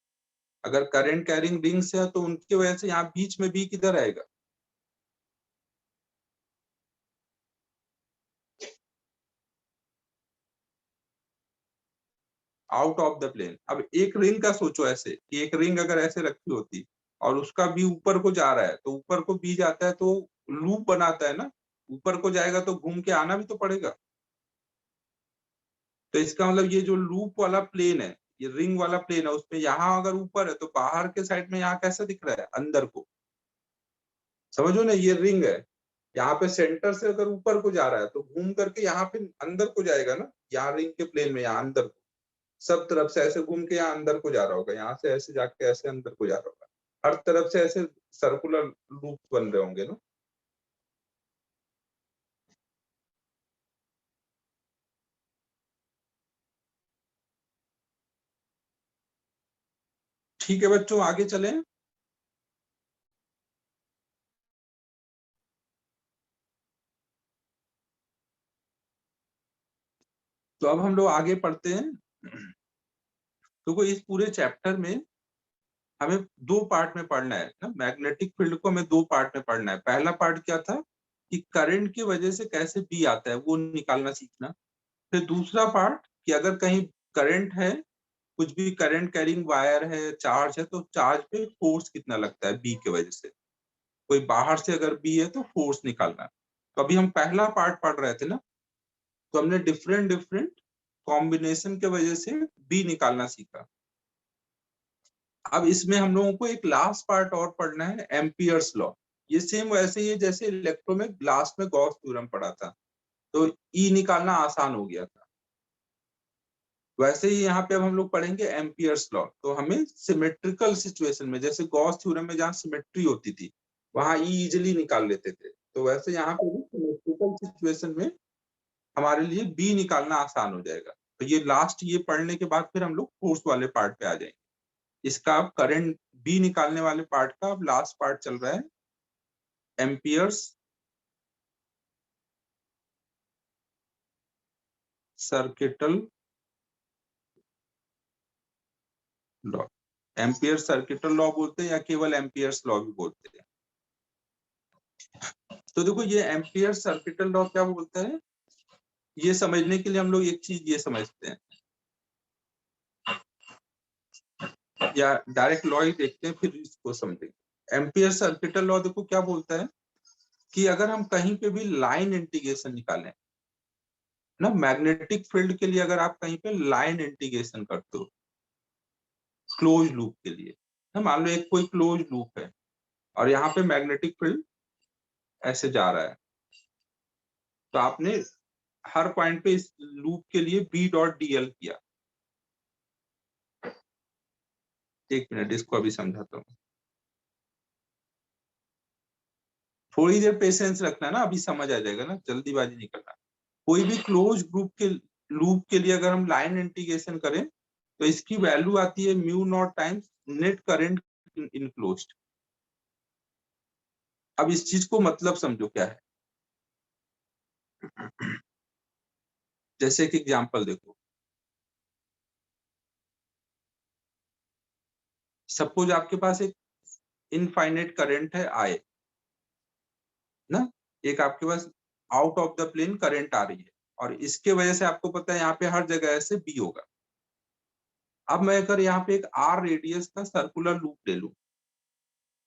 अगर करंट कैरिंग रिंग्स है तो उनकी वजह से यहाँ बीच में बी किधर आएगा, आउट ऑफ द प्लेन। अब एक रिंग का सोचो ऐसे कि एक रिंग अगर ऐसे रखी होती और उसका बी ऊपर को जा रहा है, तो ऊपर को बी जाता है तो लूप बनाता है ना, ऊपर को जाएगा तो घूम के आना भी तो पड़ेगा। तो इसका मतलब ये जो लूप वाला प्लेन है, ये रिंग वाला प्लेन है, उसमें यहाँ अगर ऊपर है तो बाहर के साइड में यहाँ कैसा दिख रहा है, अंदर को। समझो ना, ये रिंग है, यहाँ पे सेंटर से अगर ऊपर को जा रहा है तो घूम करके यहाँ पे अंदर को जाएगा ना, यहाँ रिंग के प्लेन में, यहाँ अंदर को सब तरफ से ऐसे घूम के यहाँ अंदर को जा रहा होगा, यहाँ से ऐसे जाके ऐसे अंदर को जा रहा होगा, हर तरफ से ऐसे सर्कुलर लूप बन रहे होंगे ना। ठीक है बच्चों, आगे चलें। तो अब हम लोग आगे पढ़ते हैं। तो इस पूरे चैप्टर में हमें दो पार्ट में पढ़ना है ना, मैग्नेटिक फील्ड को हमें दो पार्ट में पढ़ना है। पहला पार्ट क्या था कि करंट की वजह से कैसे बी आता है वो निकालना सीखना। फिर दूसरा पार्ट कि अगर कहीं करंट है, कुछ भी करंट कैरिंग वायर है, चार्ज है, तो चार्ज पे फोर्स कितना लगता है बी की वजह से, कोई बाहर से अगर बी है तो फोर्स निकालना है। तो अभी हम पहला पार्ट पढ़ रहे थे ना, तो हमने डिफरेंट डिफरेंट कॉम्बिनेशन के वजह से बी निकालना सीखा। अब इसमें हम लोगों को एक लास्ट पार्ट और पढ़ना है, एम्पियर्स लॉ। ये सेम वैसे ही है जैसे इलेक्ट्रो में ग्लास में गॉस थ्योरम पढ़ा था, तो ई निकालना आसान हो गया था। वैसे ही यहाँ पे अब हम लोग पढ़ेंगे एम्पियर्स लॉ। तो हमें सिमेट्रिकल सिचुएशन में, जैसे गॉस थ्योरम में जहाँ सिमेट्री होती थी वहां ई इजिली निकाल लेते थे, तो वैसे यहाँ पे भी सिमेट्रिकल सिचुएशन में हमारे लिए बी निकालना आसान हो जाएगा। तो ये लास्ट ये पढ़ने के बाद फिर हम लोग फोर्स वाले पार्ट पे आ जाएंगे। इसका अब करंट बी निकालने वाले पार्ट का अब लास्ट पार्ट चल रहा है, amperes circuital law. Ampere circuital law बोलते हैं या केवल एम्पियर्स लॉ भी बोलते हैं। तो देखो ये एम्पियर सर्किटल लॉ क्या बोलता है, ये समझने के लिए हम लोग एक चीज ये समझते हैं, या डायरेक्ट लॉ ही देखते हैं फिर इसको समझेंगे। एम्पियर सर्किटल लॉ देखो क्या बोलता है कि अगर हम कहीं पे भी लाइन इंटीग्रेशन निकालें ना, मैग्नेटिक फील्ड के लिए अगर आप कहीं पे लाइन इंटीग्रेशन करते हो क्लोज लूप के लिए ना, मान लो एक कोई क्लोज लूप है और यहाँ पे मैग्नेटिक फील्ड ऐसे जा रहा है, तो आपने हर पॉइंट पे इस लूप के लिए बी डॉट डीएल किया। एक मिनट, इसको अभी समझाता हूँ, थोड़ी देर पेशेंस रखना ना, अभी समझ आ जाएगा ना, जल्दीबाजी नहीं करना। कोई भी क्लोज ग्रुप के लूप के लिए अगर हम लाइन इंटीग्रेशन करें तो इसकी वैल्यू आती है mu naught times net current enclosed. अब इस चीज को मतलब समझो क्या है। जैसे एक एग्जांपल देखो, सपोज आपके पास एक इनफाइनाइट करंट है आई ना, एक आपके पास out of the plane current आ रही है और इसके वजह से आपको पता है यहाँ पे हर जगह ऐसे बी होगा। अब मैं अगर यहाँ पे एक आर रेडियस का सर्कुलर लूप ले लूं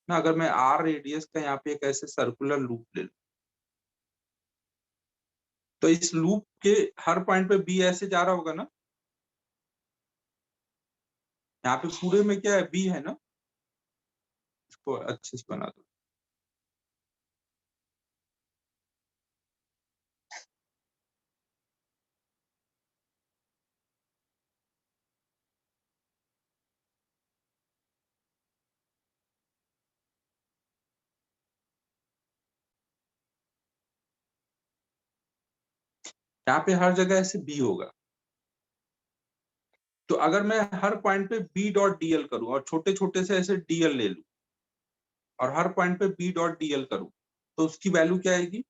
ना, अगर मैं आर रेडियस का यहाँ पे एक ऐसे सर्कुलर लूप ले लूं, तो इस लूप के हर पॉइंट पे बी ऐसे जा रहा होगा ना, यहाँ पे पूरे में क्या है, बी है ना। इसको अच्छे से बना दो। यहाँ पे हर जगह ऐसे बी होगा। तो अगर मैं हर पॉइंट पे बी डॉट डीएल करूं और छोटे छोटे से ऐसे डीएल ले लूं और हर पॉइंट पे बी डॉट डीएल करूं, तो उसकी वैल्यू क्या आएगी,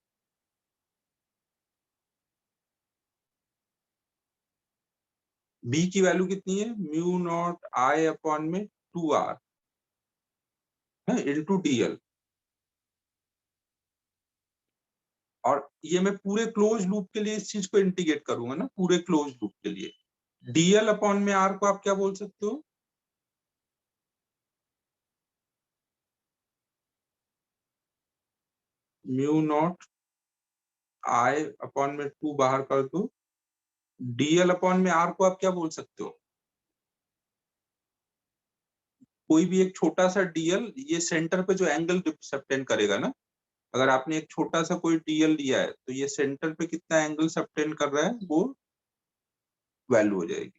बी की वैल्यू कितनी है, म्यू नॉट आई अपॉन में 2r है इंटू डीएल। और ये मैं पूरे क्लोज लूप के लिए इस चीज को इंटीग्रेट करूंगा ना, पूरे क्लोज लूप के लिए डीएल अपॉन में आर को आप क्या बोल सकते हो, म्यू नॉट आई अपॉन में 2 बाहर कर दो, डीएल अपॉन में आर को आप क्या बोल सकते हो, कोई भी एक छोटा सा डीएल, ये सेंटर पे जो एंगल सबटेंड करेगा ना, अगर आपने एक छोटा सा कोई डीएल लिया है तो ये सेंटर पे कितना एंगल सबटेंड कर रहा है वो वैल्यू हो जाएगी।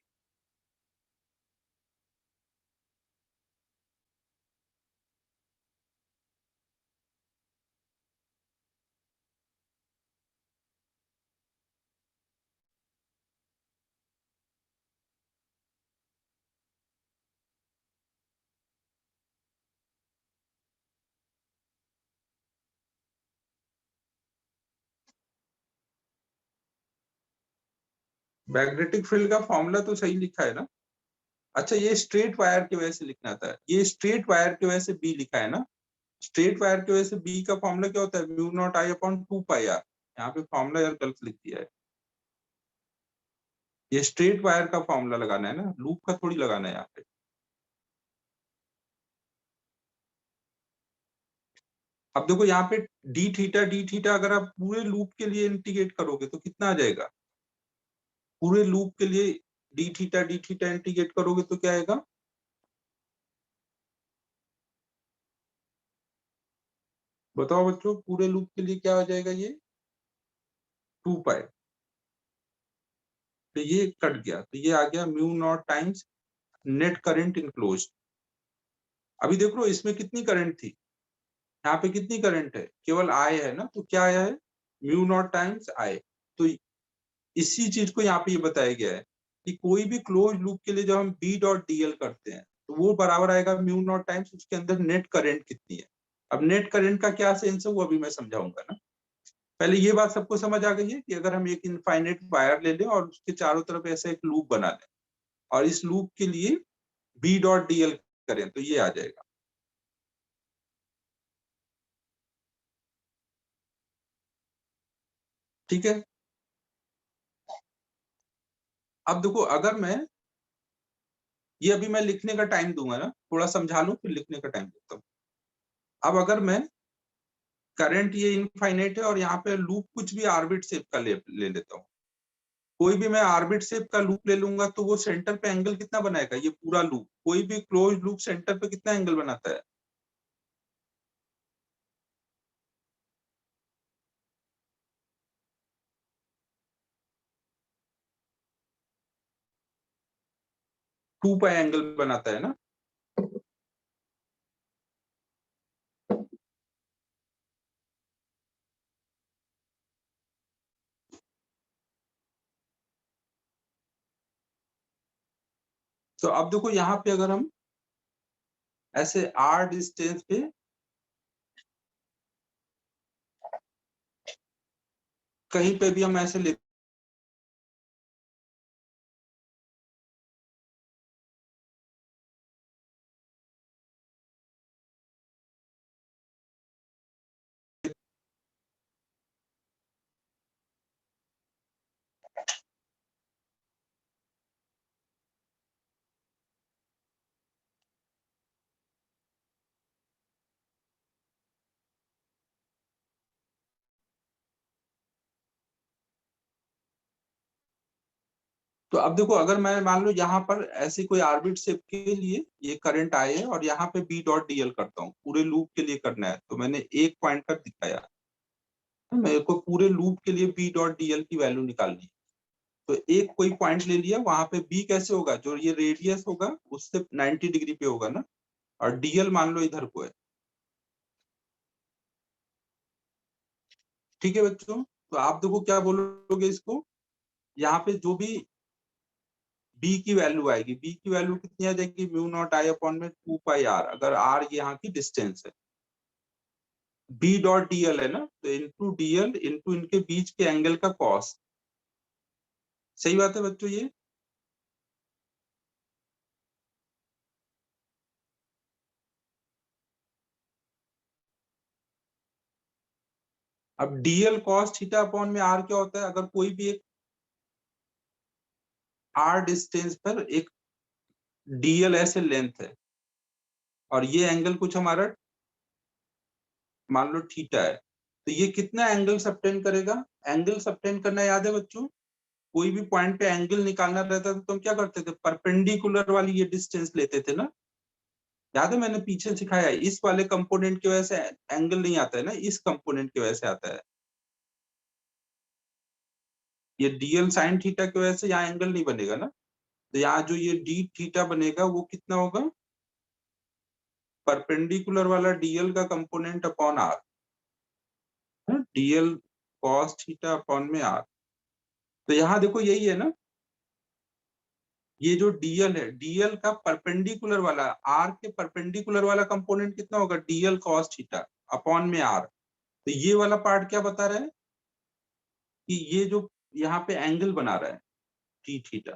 मैग्नेटिक फील्ड का फॉर्मूला तो सही लिखा है ना। अच्छा, ये स्ट्रेट वायर की वजह से लिखना था, ये स्ट्रेट वायर की वजह से बी लिखा है ना। स्ट्रेट वायर की वजह से बी का फॉर्मूला क्या होता है, mu not I upon 2 pi R. यहाँ पे फॉर्मूला यार गलत लिख दिया है, ये स्ट्रेट वायर का फॉर्मूला लगाना है ना, लूप का थोड़ी लगाना है यहाँ पे। अब देखो यहाँ पे डी थीटा अगर आप पूरे लूप के लिए इंटीग्रेट करोगे तो कितना आ जाएगा, पूरे लूप के लिए डी थीटा इंटीग्रेट करोगे तो क्या आएगा, बताओ बच्चों, पूरे लूप के लिए क्या आ जाएगा, ये 2 पाई। तो ये कट गया, तो ये आ गया mu naught times net current enclose. अभी देख लो इसमें कितनी करंट थी, यहाँ पे कितनी करंट है, केवल आई है ना, तो क्या आया है, म्यू नॉट टाइम्स आई। तो इसी चीज को यहाँ पे ये बताया गया है कि कोई भी क्लोज लूप के लिए जब हम बी डॉट डीएल करते हैं तो वो बराबर आएगा म्यू नॉट टाइम्स उसके अंदर नेट करंट कितनी है। अब नेट करंट का क्या सेंस है वो अभी मैं समझाऊंगा ना। पहले ये बात सबको समझ आ गई है कि अगर हम एक इनफाइनाइट वायर ले लें और उसके चारों तरफ ऐसा एक लूप बना लें और इस लूप के लिए बी डॉट डीएल करें तो ये आ जाएगा। ठीक है, अब देखो अगर मैं ये अभी मैं लिखने का टाइम दूंगा ना, थोड़ा समझा लूं फिर लिखने का टाइम देता हूँ। अब अगर मैं करंट ये इनफाइनाइट है और यहाँ पे लूप कुछ भी आर्बिट शेप का ले लेता हूँ, कोई भी मैं आर्बिट शेप का लूप ले लूंगा तो वो सेंटर पे एंगल कितना बनाएगा, ये पूरा लूप, कोई भी क्लोज लूप सेंटर पे कितना एंगल बनाता है, टू पाई एंगल बनाता है ना। तो अब देखो यहाँ पे अगर हम ऐसे आर डिस्टेंस पे कहीं पे भी हम ऐसे ले, तो अब देखो अगर मैं मान लो यहाँ पर ऐसी कोई आर्बिट शेप के लिए ये करंट आए है और यहाँ पे बी डॉट डीएल करता हूँ, पूरे लूप के लिए करना है तो मैंने एक पॉइंट पर दिखाया, मेरे को पूरे लूप के लिए बी डॉट डीएल की वैल्यू निकालनी है। तो एक कोई पॉइंट ले लिया, वहां पे बी कैसे होगा, जो ये रेडियस होगा उससे 90 डिग्री पे होगा ना, और डीएल मान लो इधर को है। ठीक है बच्चों, तो आप देखो क्या बोलोगे इसको, यहाँ पे जो भी बी की वैल्यू आएगी, बी की वैल्यू कितनी आ जाएगी, म्यू नॉट आई अपॉन में 2 पाई आर, अगर आर यहाँ की डिस्टेंस है, बी डॉट डीएल है ना, तो इंटू डीएल इंटू इनके बीच के एंगल का कॉस। सही बात है बच्चों ये। अब डीएल कॉस थीटा अपॉन में आर क्या होता है, अगर कोई भी एक आर डिस्टेंस पर एक डीएल ऐसे लेंथ है और ये एंगल कुछ हमारा मान लो थीटा है, तो ये कितना एंगल सबटेंड करेगा? एंगल सबटेंड करना याद है बच्चों? कोई भी पॉइंट पे एंगल निकालना रहता था तो हम क्या करते थे? परपेंडिकुलर वाली ये डिस्टेंस लेते थे ना। याद है मैंने पीछे सिखाया है, इस वाले कंपोनेंट की वजह से एंगल नहीं आता है ना, इस कंपोनेंट की वजह से आता है। ये डीएल साइन थीटा की वजह से यहाँ एंगल नहीं बनेगा ना। तो यहाँ जो ये डी थीटा बनेगा वो कितना होगा? परपेंडिकुलर वाला डीएल का component upon R, DL cos theta upon में आर। तो यहाँ देखो यही है ना, ये जो डीएल है, डीएल का परपेंडिकुलर वाला, आर के परपेंडिकुलर वाला कंपोनेंट कितना होगा? डीएल कॉस थीटा अपॉन में आर। तो ये वाला पार्ट क्या बता रहा है कि ये जो यहाँ पे एंगल बना रहा है टी थीटा,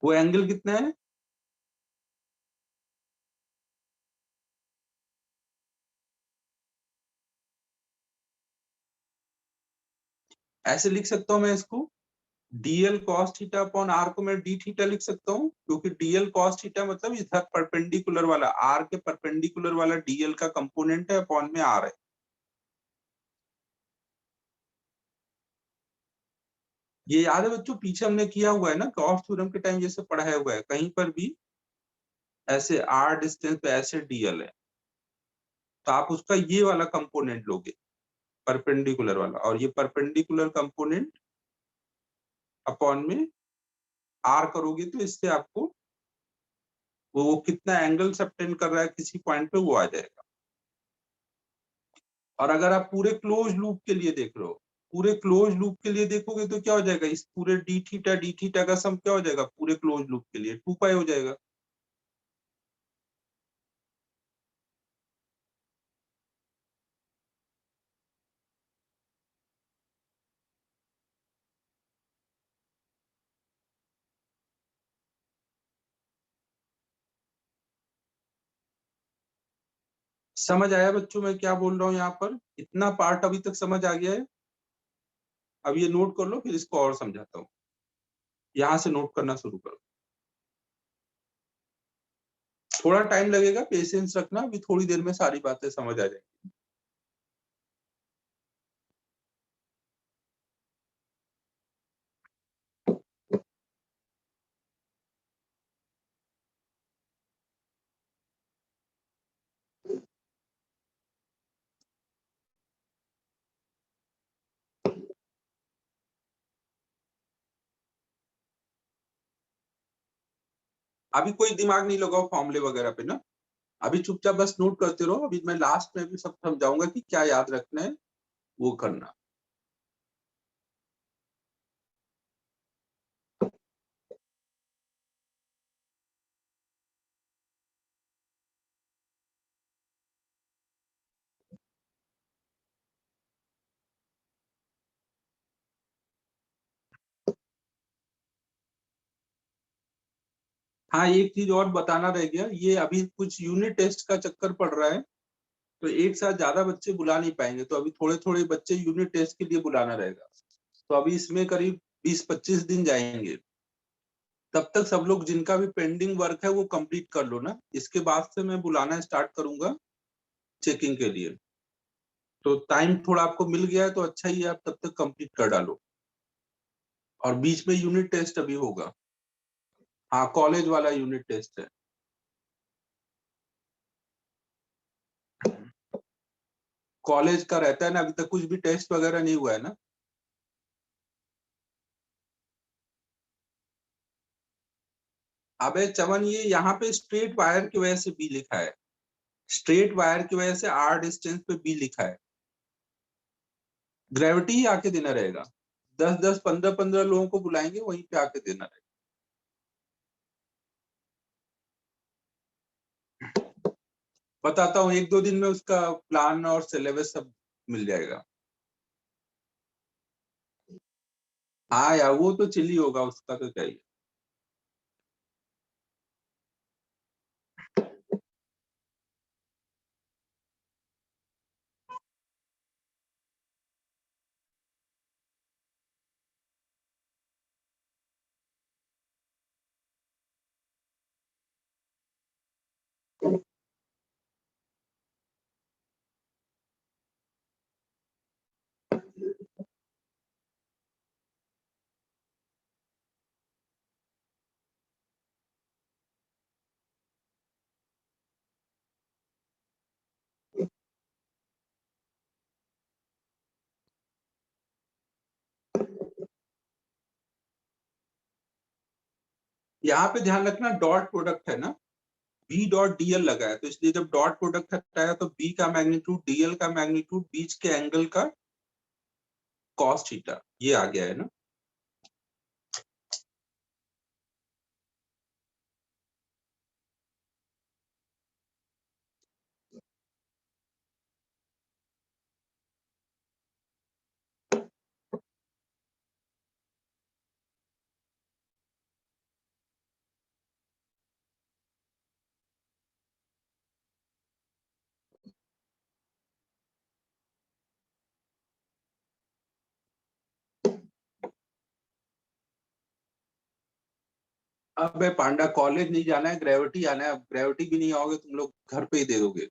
वो एंगल कितना है? ऐसे लिख सकता हूं मैं इसको, DL cos theta upon R को मैं डी थीटा लिख सकता हूँ, क्योंकि डीएल कॉस थीटा मतलब इधर परपेंडिकुलर वाला, आर के परपेंडिकुलर वाला डीएल का कंपोनेंट है, अपॉन में आर है। ये याद है बच्चों, पीछे हमने किया हुआ है ना, गॉस थ्योरम के टाइम जैसे पढ़ाया हुआ है, कहीं पर भी ऐसे आर डिस्टेंस पे ऐसे डीएल है तो आप उसका ये वाला कंपोनेंट लोगे, परपेंडिकुलर वाला, और ये परपेंडिकुलर कंपोनेंट अपॉन में आर करोगे तो इससे आपको वो कितना एंगल सबटेंड कर रहा है किसी पॉइंट पे वो आ जाएगा। और अगर आप पूरे क्लोज लूप के लिए देख रहे हो, पूरे क्लोज लूप के लिए देखोगे तो क्या हो जाएगा? इस पूरे डी थीटा का सम क्या हो जाएगा? पूरे क्लोज लूप के लिए 2 पाई हो जाएगा। समझ आया बच्चों मैं क्या बोल रहा हूँ यहाँ पर? इतना पार्ट अभी तक समझ आ गया है? अब ये नोट कर लो, फिर इसको और समझाता हूँ। यहाँ से नोट करना शुरू करो। थोड़ा टाइम लगेगा, पेशेंस रखना, अभी थोड़ी देर में सारी बातें समझ आ जाएंगी। अभी कोई दिमाग नहीं लगाओ फॉर्मूले वगैरह पे ना, अभी चुपचाप बस नोट करते रहो। अभी मैं लास्ट में भी सब समझाऊंगा कि क्या याद रखना है, वो करना। हाँ, एक चीज और बताना रह गया, ये अभी कुछ यूनिट टेस्ट का चक्कर पड़ रहा है, तो एक साथ ज्यादा बच्चे बुला नहीं पाएंगे, तो अभी थोड़े थोड़े बच्चे यूनिट टेस्ट के लिए बुलाना रहेगा। तो अभी इसमें करीब 20-25 दिन जाएंगे। तब तक सब लोग जिनका भी पेंडिंग वर्क है वो कंप्लीट कर लो ना, इसके बाद से मैं बुलाना स्टार्ट करूंगा चेकिंग के लिए। तो टाइम थोड़ा आपको मिल गया है तो अच्छा ही है, आप तब तक कंप्लीट कर डालो। और बीच में यूनिट टेस्ट अभी होगा। हाँ, कॉलेज वाला यूनिट टेस्ट है। कॉलेज का रहता है ना, अभी तक कुछ भी टेस्ट वगैरह नहीं हुआ है ना। अबे चमन, ये यहाँ पे स्ट्रेट वायर की वजह से बी लिखा है, स्ट्रेट वायर की वजह से आर डिस्टेंस पे बी लिखा है। ग्रेविटी ही आके देना रहेगा, 10-10 15-15 लोगों को बुलाएंगे, वहीं पे आके देना रहेगा। बताता हूँ, 1-2 दिन में उसका प्लान और सिलेबस सब मिल जाएगा। हाँ यार, वो तो चिल ही होगा, उसका तो क्या ही है। यहाँ पे ध्यान रखना डॉट प्रोडक्ट है ना, बी डॉट डीएल लगा है, तो इसलिए जब डॉट प्रोडक्ट हटाया तो बी का मैग्नीट्यूड डीएल का मैग्नीट्यूड बीच के एंगल का कॉस थीटा ये आ गया है ना। अब पांडा कॉलेज नहीं जाना है, ग्रेविटी आना है। अब ग्रेविटी भी नहीं आओगे तुम लोग घर पे ही दे दोगे,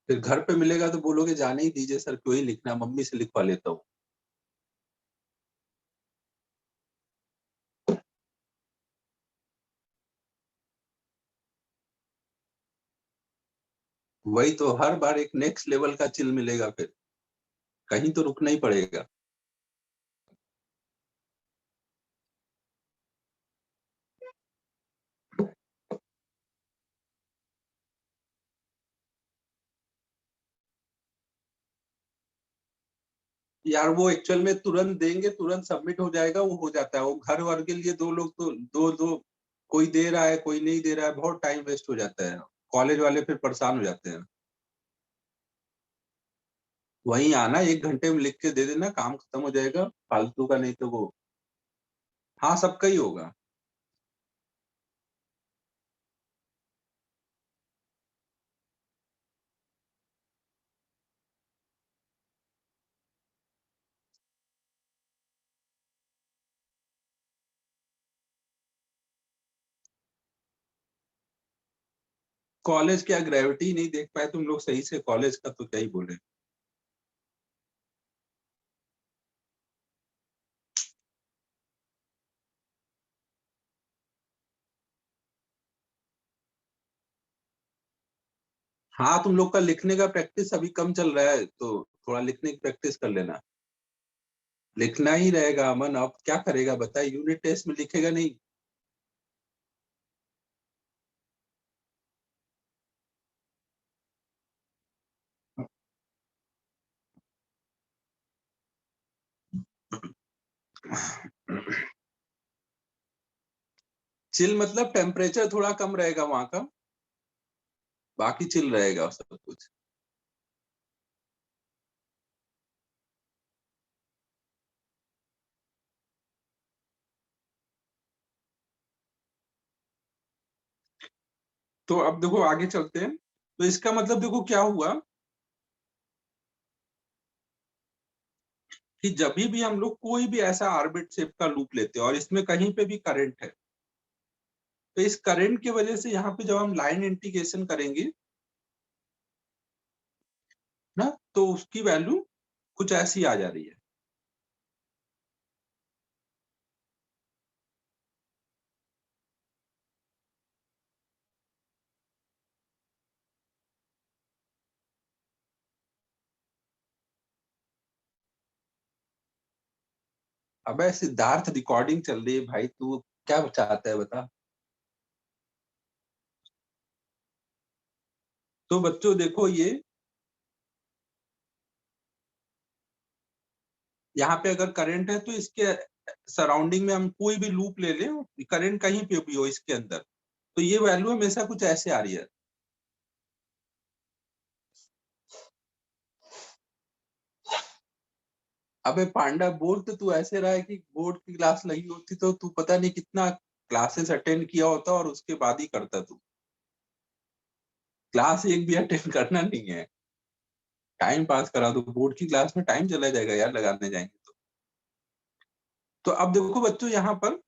फिर घर पे मिलेगा तो बोलोगे जाने ही दीजिए सर, क्यों ही लिखना, मम्मी से लिखवा लेता हूँ। वही तो, हर बार एक नेक्स्ट लेवल का चिल मिलेगा, फिर कहीं तो रुकना ही पड़ेगा। यार वो एक्चुअल में तुरंत देंगे, तुरंत सबमिट हो जाएगा, वो हो जाता है। वो घर वर के लिए दो लोग तो दो दो, कोई दे रहा है कोई नहीं दे रहा है, बहुत टाइम वेस्ट हो जाता है। कॉलेज वाले फिर परेशान हो जाते हैं। वहीं आना, 1 घंटे में लिख के दे देना, काम खत्म हो जाएगा, फालतू का नहीं तो वो। हाँ सबका ही होगा। कॉलेज क्या, ग्रेविटी नहीं देख पाए तुम लोग सही से कॉलेज का, तो क्या ही बोले। हाँ तुम लोग का लिखने का प्रैक्टिस अभी कम चल रहा है, तो थोड़ा लिखने की प्रैक्टिस कर लेना। लिखना ही रहेगा अमन, अब क्या करेगा बताए, यूनिट टेस्ट में लिखेगा नहीं। चिल मतलब टेम्परेचर थोड़ा कम रहेगा वहां का, बाकी चिल रहेगा सब कुछ। तो अब देखो आगे चलते हैं। तो इसका मतलब देखो क्या हुआ, कि जब भी हम लोग कोई भी ऐसा ऑर्बिट शेप का लूप लेते हैं और इसमें कहीं पे भी करंट है, तो इस करंट की वजह से यहाँ पे जब हम लाइन इंटीग्रेशन करेंगे ना, तो उसकी वैल्यू कुछ ऐसी आ जा रही है। अबे सिद्धार्थ, रिकॉर्डिंग चल रही है भाई, तू क्या चाहता है बता। तो बच्चों देखो ये, यहाँ पे अगर करंट है तो इसके सराउंडिंग में हम कोई भी लूप ले लें, करंट कहीं पे भी हो इसके अंदर, तो ये वैल्यू हमेशा कुछ ऐसे आ रही है। अबे पांडा, बोल तो तू ऐसे रहा है कि बोर्ड की क्लास लगी होती तो तू पता नहीं कितना क्लासेस अटेंड किया होता और उसके बाद ही करता तू। क्लास एक भी अटेंड करना नहीं है, टाइम पास करा दो, बोर्ड की क्लास में टाइम चला जाएगा यार लगाने जाएंगे तो अब देखो बच्चों यहाँ पर,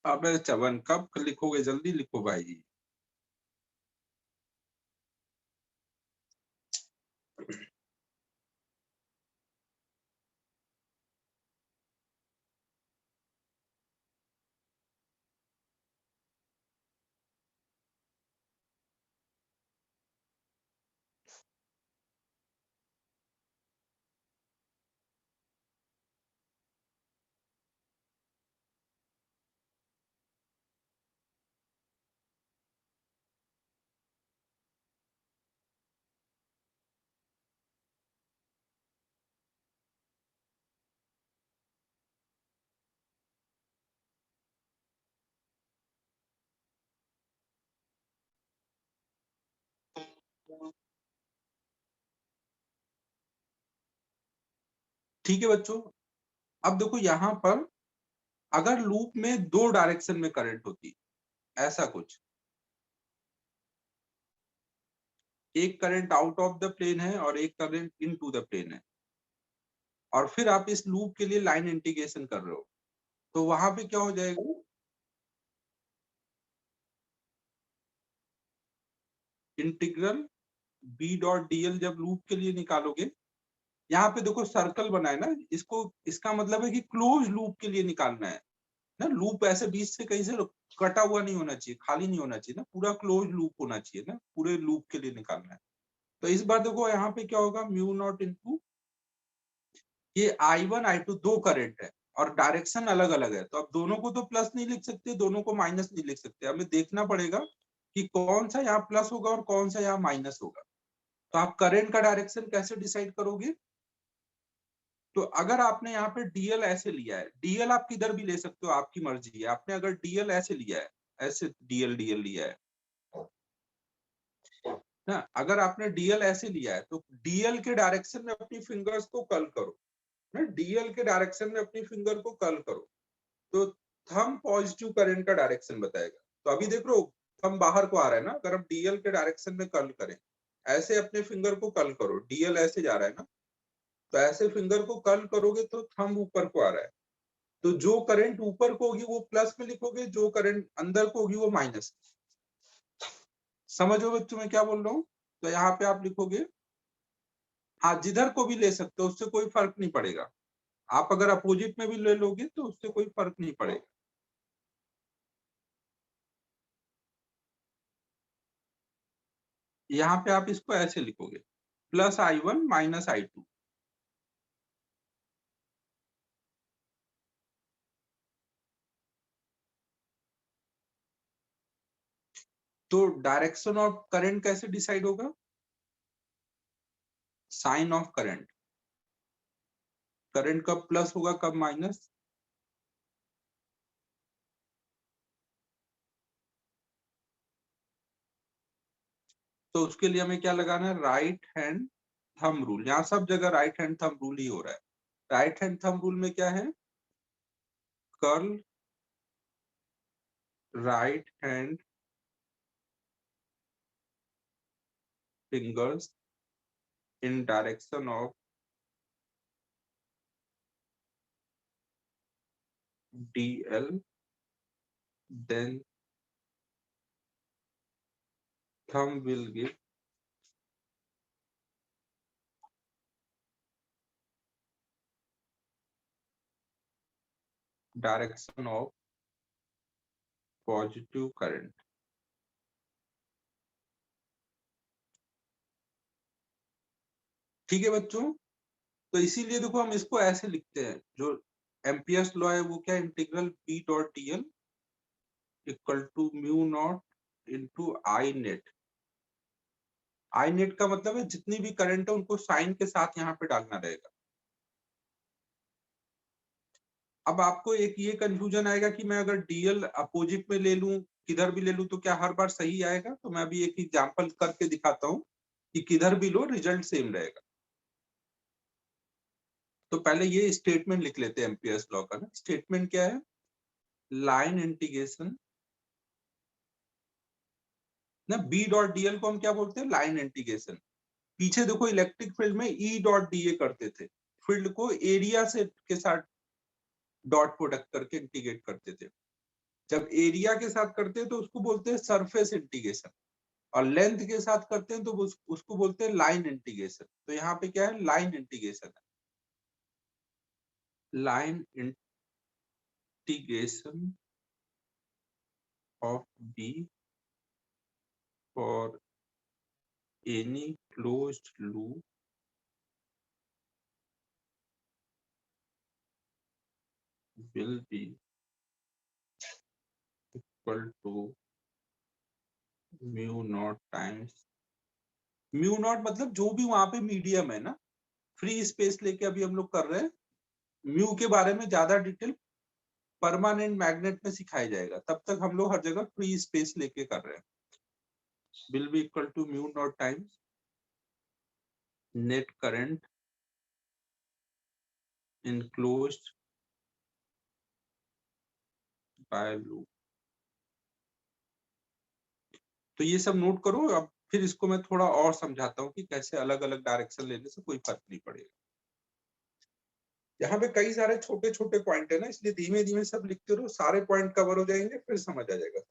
अब चवन कब लिखोगे, जल्दी लिखो भाई। ठीक है बच्चों, अब देखो यहाँ पर अगर लूप में दो डायरेक्शन में करंट होती, ऐसा कुछ, एक current out of the plane है और एक current into the plane है, और फिर आप इस लूप के लिए लाइन इंटीग्रेशन कर रहे हो, तो वहां पे क्या हो जाएगा, इंटीग्रल बी डॉट डीएल जब लूप के लिए निकालोगे, यहाँ पे देखो सर्कल बना है ना, इसको, इसका मतलब है कि क्लोज लूप के लिए निकालना है ना। लूप ऐसे बीच से कहीं से कटा हुआ नहीं होना चाहिए, खाली नहीं होना चाहिए ना, पूरा क्लोज लूप होना चाहिए ना, पूरे लूप के लिए निकालना है। तो इस बार देखो यहाँ पे क्या होगा, म्यू नॉट इंटू ये I1 I2 दो करंट है और डायरेक्शन अलग अलग है, तो अब दोनों को तो प्लस नहीं लिख सकते, दोनों को माइनस नहीं लिख सकते, हमें देखना पड़ेगा कि कौन सा यहाँ प्लस होगा और कौन सा यहाँ माइनस होगा। तो आप करंट का डायरेक्शन कैसे डिसाइड करोगे, तो अगर आपने यहाँ पे डीएल ऐसे लिया है, डीएल आप किधर भी ले सकते हो, आपकी मर्जी है, आपने अगर डीएल ऐसे लिया है, ऐसे डीएल डीएल लिया है ना, अगर आपने डीएल ऐसे लिया है तो डीएल के डायरेक्शन में अपनी फिंगर्स को कर्ल करो ना, डीएल के डायरेक्शन में अपनी फिंगर को कर्ल करो, तो थंब पॉजिटिव करंट का डायरेक्शन बताएगा। तो अभी देख लो थंब बाहर को आ रहा है ना, अगर हम डीएल के डायरेक्शन में कर्ल करें, ऐसे अपने फिंगर को कर्ल करो, डीएल ऐसे जा रहा है ना, तो ऐसे फिंगर को कर्ल करोगे तो थंब ऊपर को आ रहा है, तो जो करंट ऊपर को होगी वो प्लस में लिखोगे, जो करंट अंदर को होगी वो माइनस। समझो बच्चों मैं क्या बोल रहा हूँ, तो यहाँ पे आप लिखोगे, हाँ जिधर को भी ले सकते हो, उससे कोई फर्क नहीं पड़ेगा, आप अगर अपोजिट में भी ले लोगे तो उससे कोई फर्क नहीं पड़ेगा। यहाँ पे आप इसको ऐसे लिखोगे, प्लस I1 माइनस I2। तो डायरेक्शन ऑफ करंट कैसे डिसाइड होगा, साइन ऑफ करंट, करंट कब प्लस होगा कब माइनस, तो उसके लिए हमें क्या लगाना है, राइट हैंड थंब रूल। यहाँ सब जगह राइट हैंड थंब रूल ही हो रहा है। राइट हैंड थंब रूल में क्या है, curl right hand fingers in direction of DL, then thumb will give direction of positive current। ठीक है बच्चों, तो इसीलिए देखो हम इसको ऐसे लिखते हैं, जो एम्पियर्स लॉ है वो क्या, integral B dot DL equal to mu not into I net. I net का मतलब है जितनी भी करंट है उनको साइन के साथ यहाँ पे डालना रहेगा। अब आपको एक ये कंफ्यूजन आएगा कि मैं अगर डीएल अपोजिट में ले लूं, किधर भी ले लूं, तो क्या हर बार सही आएगा, तो मैं अभी एक एग्जांपल करके दिखाता हूं कि किधर भी लो रिजल्ट सेम रहेगा। तो पहले ये स्टेटमेंट लिख लेते हैं एम्पियर्स लॉ का ना। स्टेटमेंट क्या है, लाइन इंटीग्रेशन ना, बी डॉट डीएल को हम क्या बोलते हैं, लाइन इंटीग्रेशन। पीछे देखो इलेक्ट्रिक फील्ड में ई डॉट डीए करते थे, फील्ड को एरिया से के साथ डॉट प्रोडक्ट करके इंटीग्रेट करते थे। जब एरिया के साथ करते हैं तो उसको बोलते हैं सरफेस इंटीग्रेशन, और लेंथ के साथ करते हैं तो उसको बोलते हैं लाइन इंटीग्रेशन। तो यहाँ पे क्या है, लाइन इंटीग्रेशन है, line integration of B for any closed loop will be equal to mu naught times, mu naught मतलब जो भी वहां पे मीडियम है ना, फ्री स्पेस लेके अभी हम लोग कर रहे हैं। म्यू के बारे में ज्यादा डिटेल परमानेंट मैग्नेट में सिखाया जाएगा, तब तक हम लोग हर जगह फ्री स्पेस लेके कर रहे हैं। Will be equal to mu naught times net current enclosed by loop. तो ये सब नोट करो। अब फिर इसको मैं थोड़ा और समझाता हूँ कि कैसे अलग अलग डायरेक्शन लेने से कोई फर्क नहीं पड़ेगा। यहाँ पे कई सारे छोटे छोटे पॉइंट है ना, इसलिए धीमे धीमे सब लिखते रहो, सारे पॉइंट कवर हो जाएंगे, फिर समझ आ जाएगा।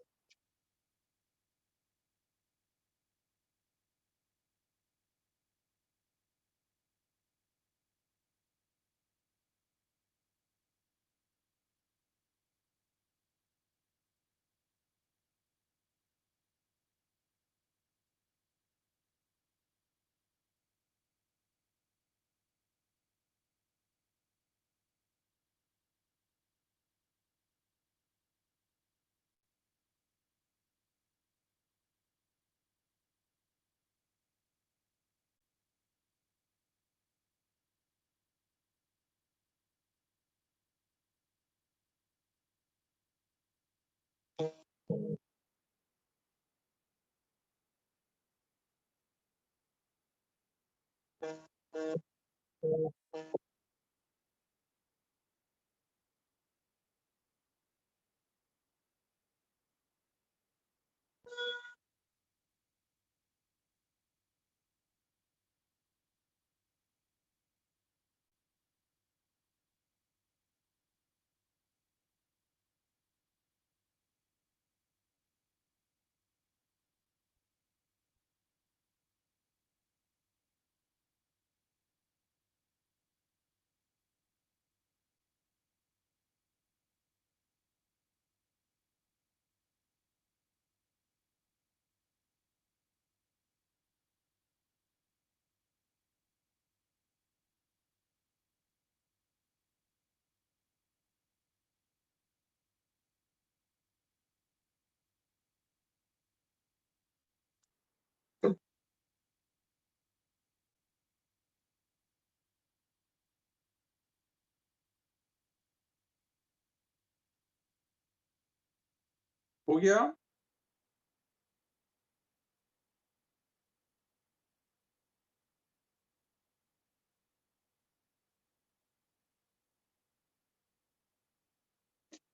हो गया।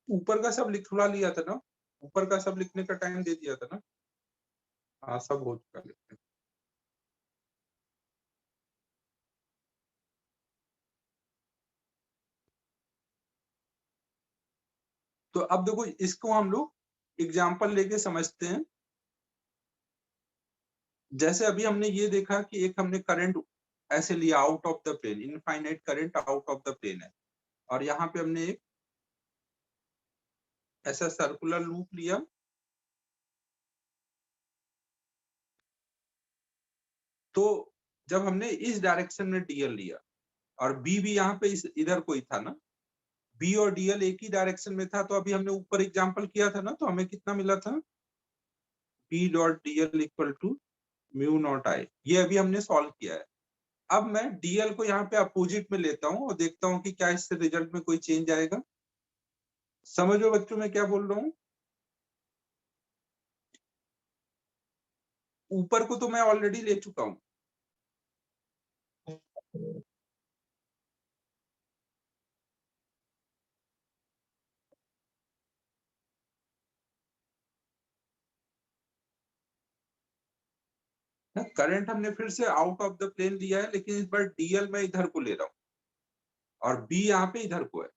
ऊपर का सब लिखवा लिया था ना, ऊपर का सब लिखने का टाइम दे दिया था ना। हाँ सब हो चुका लिखने। तो अब देखो इसको हम लोग एग्जाम्पल लेके समझते हैं। जैसे अभी हमने ये देखा कि एक हमने करंट ऐसे लिया out of the plane, infinite current out of the plane है, और यहाँ पे हमने एक ऐसा सर्कुलर लूप लिया। तो जब हमने इस डायरेक्शन में डीएल लिया और बी भी यहाँ पे इस इधर कोई था ना, बी और डीएल एक ही डायरेक्शन में था, तो अभी हमने ऊपर एग्जांपल किया था ना, तो हमें कितना मिला था, B dot DL equal to mu not I. ये अभी हमने सॉल्व किया है। अब मैं डीएल को यहाँ पे अपोजिट में लेता हूँ और देखता हूँ कि क्या इससे रिजल्ट में कोई चेंज आएगा। समझो बच्चों मैं क्या बोल रहा हूँ। ऊपर को तो मैं ऑलरेडी ले चुका हूँ। करंट हमने फिर से आउट ऑफ द प्लेन लिया है, लेकिन इस बार डीएल मैं इधर को ले रहा हूँ और बी यहाँ पे इधर को है।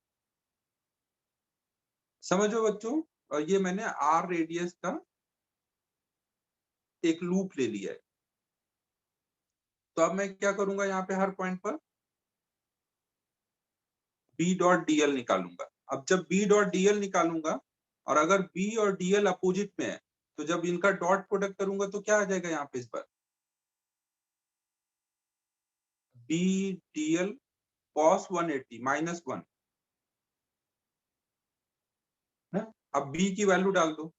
समझो बच्चों, और ये मैंने आर रेडियस का एक लूप ले लिया है। तो अब मैं क्या करूंगा, यहाँ पे हर पॉइंट पर बी डॉट डीएल निकालूंगा। अब जब बी डॉट डीएल निकालूंगा और अगर बी और डीएल अपोजिट में है, तो जब इनका डॉट प्रोडक्ट करूंगा तो क्या आ जाएगा यहाँ पे इस बार, बी डीएल कॉस 180 -1 है। अब बी की वैल्यू डाल दो।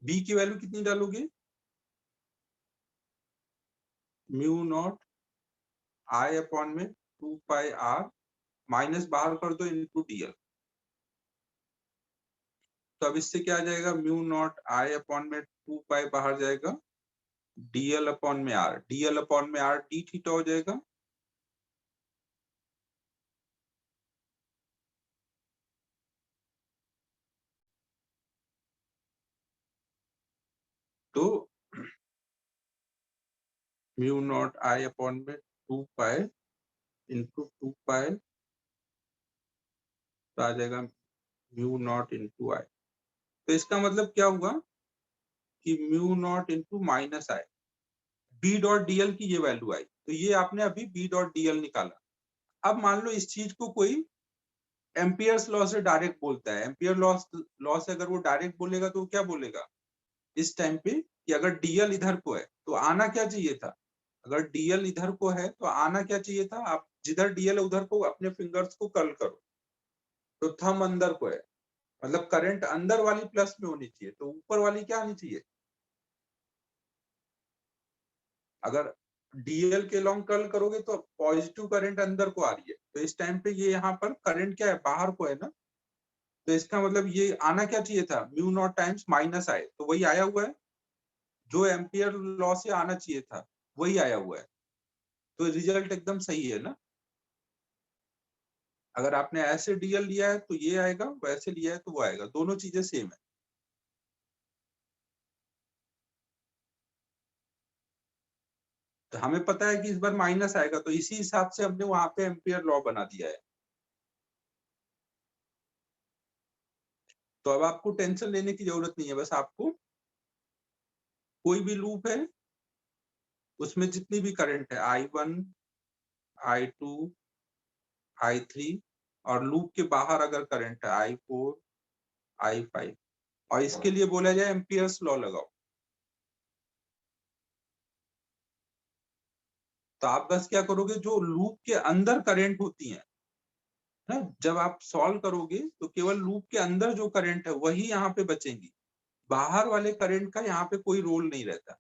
बी की वैल्यू कितनी डालोगे, म्यू नॉट आई अपॉन में 2 पाई आर, माइनस बाहर कर दो इनटू डीएल। तो अब इससे क्या आ जाएगा, म्यू नॉट आई अपॉन में 2 पाई बाहर जाएगा, डीएल अपॉन में आर, डीएल अपॉन में आर डी थीटा हो जाएगा। तो म्यू नॉट आई अपॉन में 2 पाई इंटू 2 पाई, तो आ जाएगा म्यू नॉट इंटू आई। तो इसका मतलब क्या हुआ कि म्यू नॉट इंटू माइनस आई, बी डॉट डीएल की ये वैल्यू आई। तो ये आपने अभी बी डॉट डीएल निकाला। अब मान लो इस चीज को कोई एम्पियर्स लॉ से डायरेक्ट बोलता है, एम्पियर लॉ से अगर वो डायरेक्ट बोलेगा तो वो क्या बोलेगा इस टाइम पे कि अगर डीएल इधर को है तो आना क्या चाहिए था, अगर डीएल इधर को है तो आना क्या चाहिए था, आप जिधर डीएल है उधर को अपने फिंगर्स को कर्ल करो, तो थंब अंदर को है, मतलब करंट अंदर वाली प्लस में होनी चाहिए, तो ऊपर वाली क्या आनी चाहिए। अगर डीएल के लॉन्ग कर्ल करोगे तो पॉजिटिव करंट अंदर को आ रही है, तो इस टाइम पे ये यहाँ पर करंट क्या है बाहर को है ना, तो इसका मतलब ये आना क्या चाहिए था म्यू नॉट टाइम्स माइनस आई, तो वही आया हुआ है जो एम्पियर लॉ से आना चाहिए था, वही आया हुआ है। तो रिजल्ट एकदम सही है ना। अगर आपने ऐसे डीएल लिया है तो ये आएगा, वैसे लिया है तो वो आएगा, दोनों चीजें सेम है। तो हमें पता है कि इस बार माइनस आएगा, तो इसी हिसाब से हमने वहां पे एम्पियर लॉ बना दिया है। तो अब आपको टेंशन लेने की जरूरत नहीं है, बस आपको कोई भी लूप है उसमें जितनी भी करंट है I1, I2, I3, और लूप के बाहर अगर करंट है I4, I5, और इसके लिए बोला जाए एम्पियर्स लॉ लगाओ। तो आप बस क्या करोगे, जो लूप के अंदर करंट होती है ना, जब आप सॉल्व करोगे तो केवल लूप के अंदर जो करंट है वही यहाँ पे बचेंगी, बाहर वाले करंट का यहाँ पे कोई रोल नहीं रहता।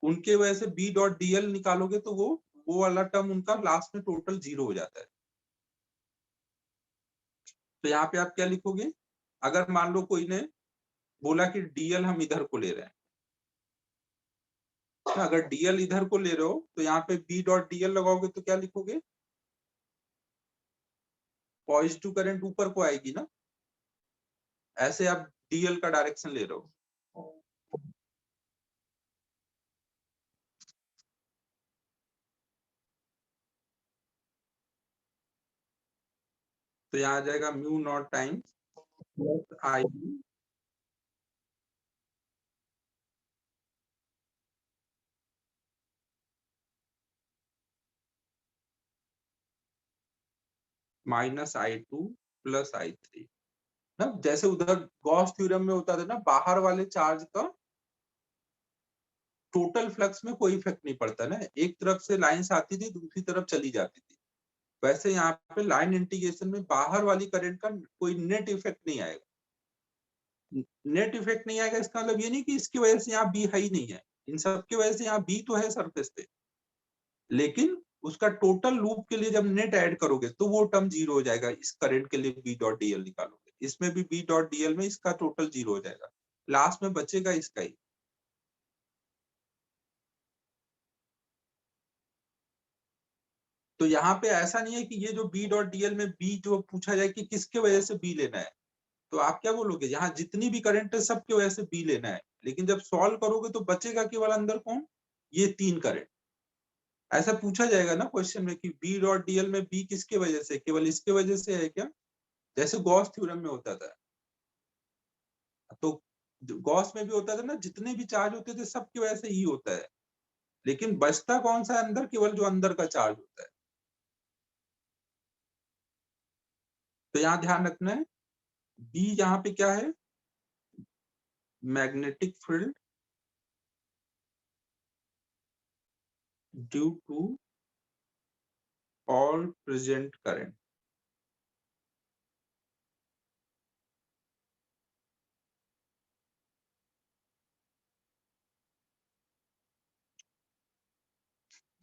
उनके वजह से बी डॉट डीएल निकालोगे तो वो वाला टर्म उनका लास्ट में टोटल 0 हो जाता है। तो यहाँ पे आप क्या लिखोगे, अगर मान लो कोई ने बोला कि डीएल हम इधर को ले रहे हैं, तो अगर डीएल इधर को ले रहे हो तो यहाँ पे बी डॉट डीएल लगाओगे तो क्या लिखोगे, पॉजिटिव करंट ऊपर को आएगी ना, ऐसे आप डीएल का डायरेक्शन ले रहे हो। तो यहाँ आ जाएगा म्यू नॉट टाइम्स प्लस आई माइनस I2 प्लस I3 ना, जैसे उधर गॉस थ्योरम में होता था ना, बाहर वाले चार्ज का टोटल फ्लक्स में कोई इफेक्ट नहीं पड़ता ना, एक तरफ से लाइंस आती थी दूसरी तरफ चली जाती थी, वैसे यहाँ पे लाइन इंटीग्रेशन में बाहर वाली करंट का कोई नेट इफेक्ट नहीं आएगा। नेट इफेक्ट नहीं आएगा इसका मतलब ये नहीं कि इसकी वजह से यहाँ बी है ही नहीं है, इन सब की वजह से यहाँ बी तो है सरफेस पे, लेकिन उसका टोटल लूप के लिए जब नेट ऐड करोगे तो वो टर्म 0 हो जाएगा, इस करंट के लिए बी डॉट डीएल निकालोगे, इसमें भी बी डॉट डीएल में इसका टोटल 0 हो जाएगा, लास्ट में बचेगा इसका ही। तो यहाँ पे ऐसा नहीं है कि ये जो बी डॉट डीएल में बी जो पूछा जाए कि किसके वजह से बी लेना है, तो आप क्या बोलोगे, यहाँ जितनी भी करंट है सबके वजह से बी लेना है, लेकिन जब सॉल्व करोगे तो बचेगा केवल अंदर कौन, ये 3 करंट। ऐसा पूछा जाएगा ना क्वेश्चन में कि बी डॉट डीएल में बी किसके वजह से, केवल इसके वजह से है क्या, जैसे गॉस थ्योरम में होता था। तो गॉस में भी होता था ना, जितने भी चार्ज होते थे सबकी वजह से ही होता है, लेकिन बचता कौन सा अंदर, केवल जो अंदर का चार्ज होता है। तो यहाँ ध्यान रखना है, बी यहाँ पे क्या है, magnetic field due to all present current.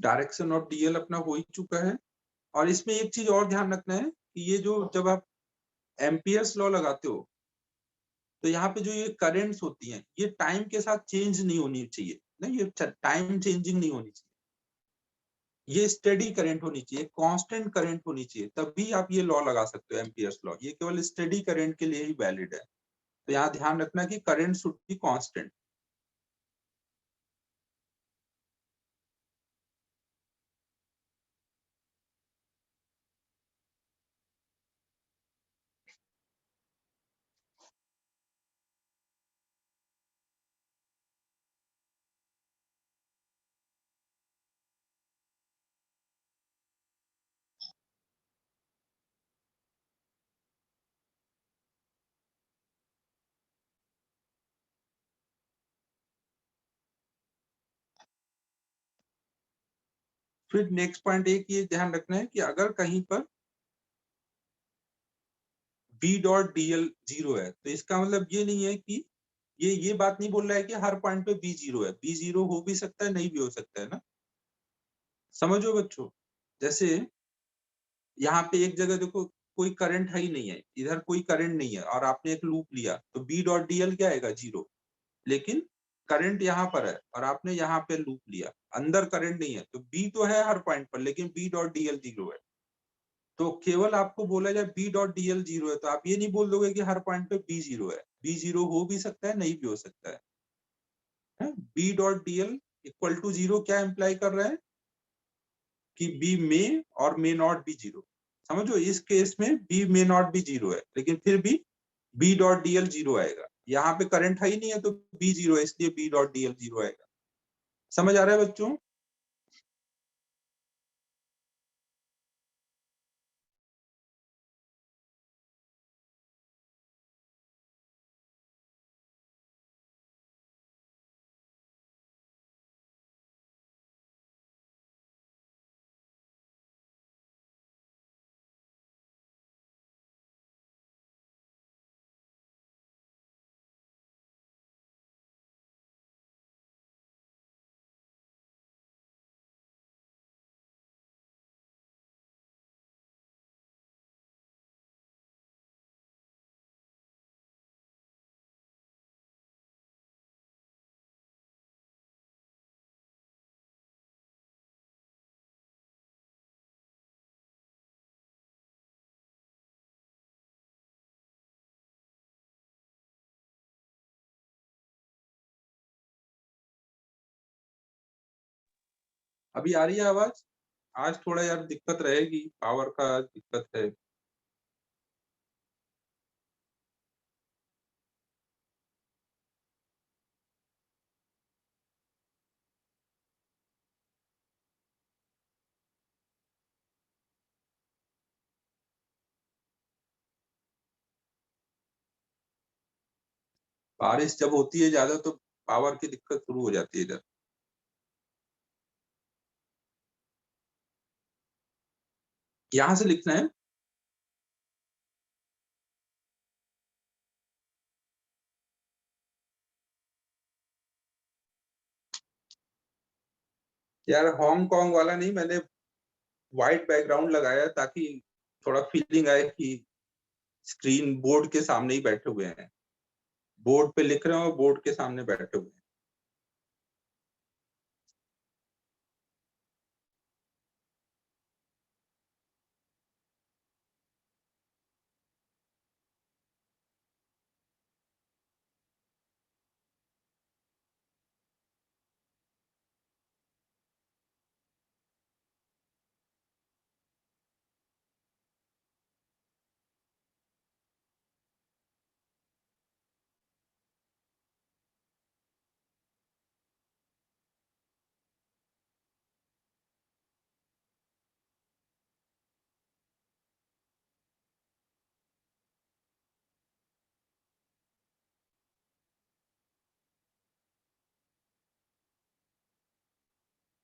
Direction of DL अपना हो ही चुका है, और इसमें एक चीज और ध्यान रखना है कि ये जो जब आप एम्पियर्स लॉ लगाते हो तो यहाँ पे जो ये करेंट्स होती हैं ये टाइम के साथ चेंज नहीं होनी चाहिए, नहीं, ये टाइम चेंजिंग नहीं होनी चाहिए, ये स्टेडी करंट होनी चाहिए, कांस्टेंट करंट होनी चाहिए, तभी आप ये लॉ लगा सकते हो, एम्पियर्स लॉ। ये केवल स्टेडी करंट के लिए ही वैलिड है। तो यहाँ ध्यान रखना कि करंट शुड बी कांस्टेंट। फिर नेक्स्ट पॉइंट एक ये ध्यान रखना है कि अगर कहीं पर बी डॉट डीएल जीरो है, तो इसका मतलब ये नहीं है कि ये बात नहीं बोल रहा है कि हर पॉइंट पे बी जीरो है। बी जीरो हो भी सकता है, नहीं भी हो सकता है ना, समझो बच्चों। जैसे यहाँ पे एक जगह देखो कोई करंट है ही नहीं है, इधर कोई करंट नहीं है, और आपने एक लूप लिया, तो बी डॉट डीएल क्या आएगा, जीरो। लेकिन करंट यहाँ पर है और आपने यहाँ पे लूप लिया, अंदर करंट नहीं है, तो बी तो है हर पॉइंट पर, लेकिन बी डॉट डीएल जीरो है। तो केवल आपको बोला जाए बी डॉट डीएल जीरो है, तो आप ये नहीं बोल दोगे कि हर पॉइंट पे बी जीरो है। बी जीरो हो भी सकता है, नहीं भी हो सकता है। B dot DL equal to zero क्या इंप्लाई कर रहा है कि बी में और मे नॉट बी जीरो। समझो, इस केस में B may not be zero है, लेकिन फिर भी बी डॉट डीएल जीरो आएगा। यहाँ पे करंट है ही नहीं है, तो बी जीरो है, इसलिए बी डॉट डीएल जीरो आएगा। समझ आ रहा है बच्चों? अभी आ रही है आवाज? आज थोड़ा यार दिक्कत रहेगी, पावर का दिक्कत है। बारिश जब होती है ज्यादा, तो पावर की दिक्कत शुरू हो जाती है इधर। यहाँ से लिखना है। यार हांगकांग वाला नहीं, मैंने व्हाइट बैकग्राउंड लगाया ताकि थोड़ा फीलिंग आए कि स्क्रीन बोर्ड के सामने ही बैठे हुए हैं, बोर्ड पे लिख रहे हो, बोर्ड के सामने बैठे हुए हैं।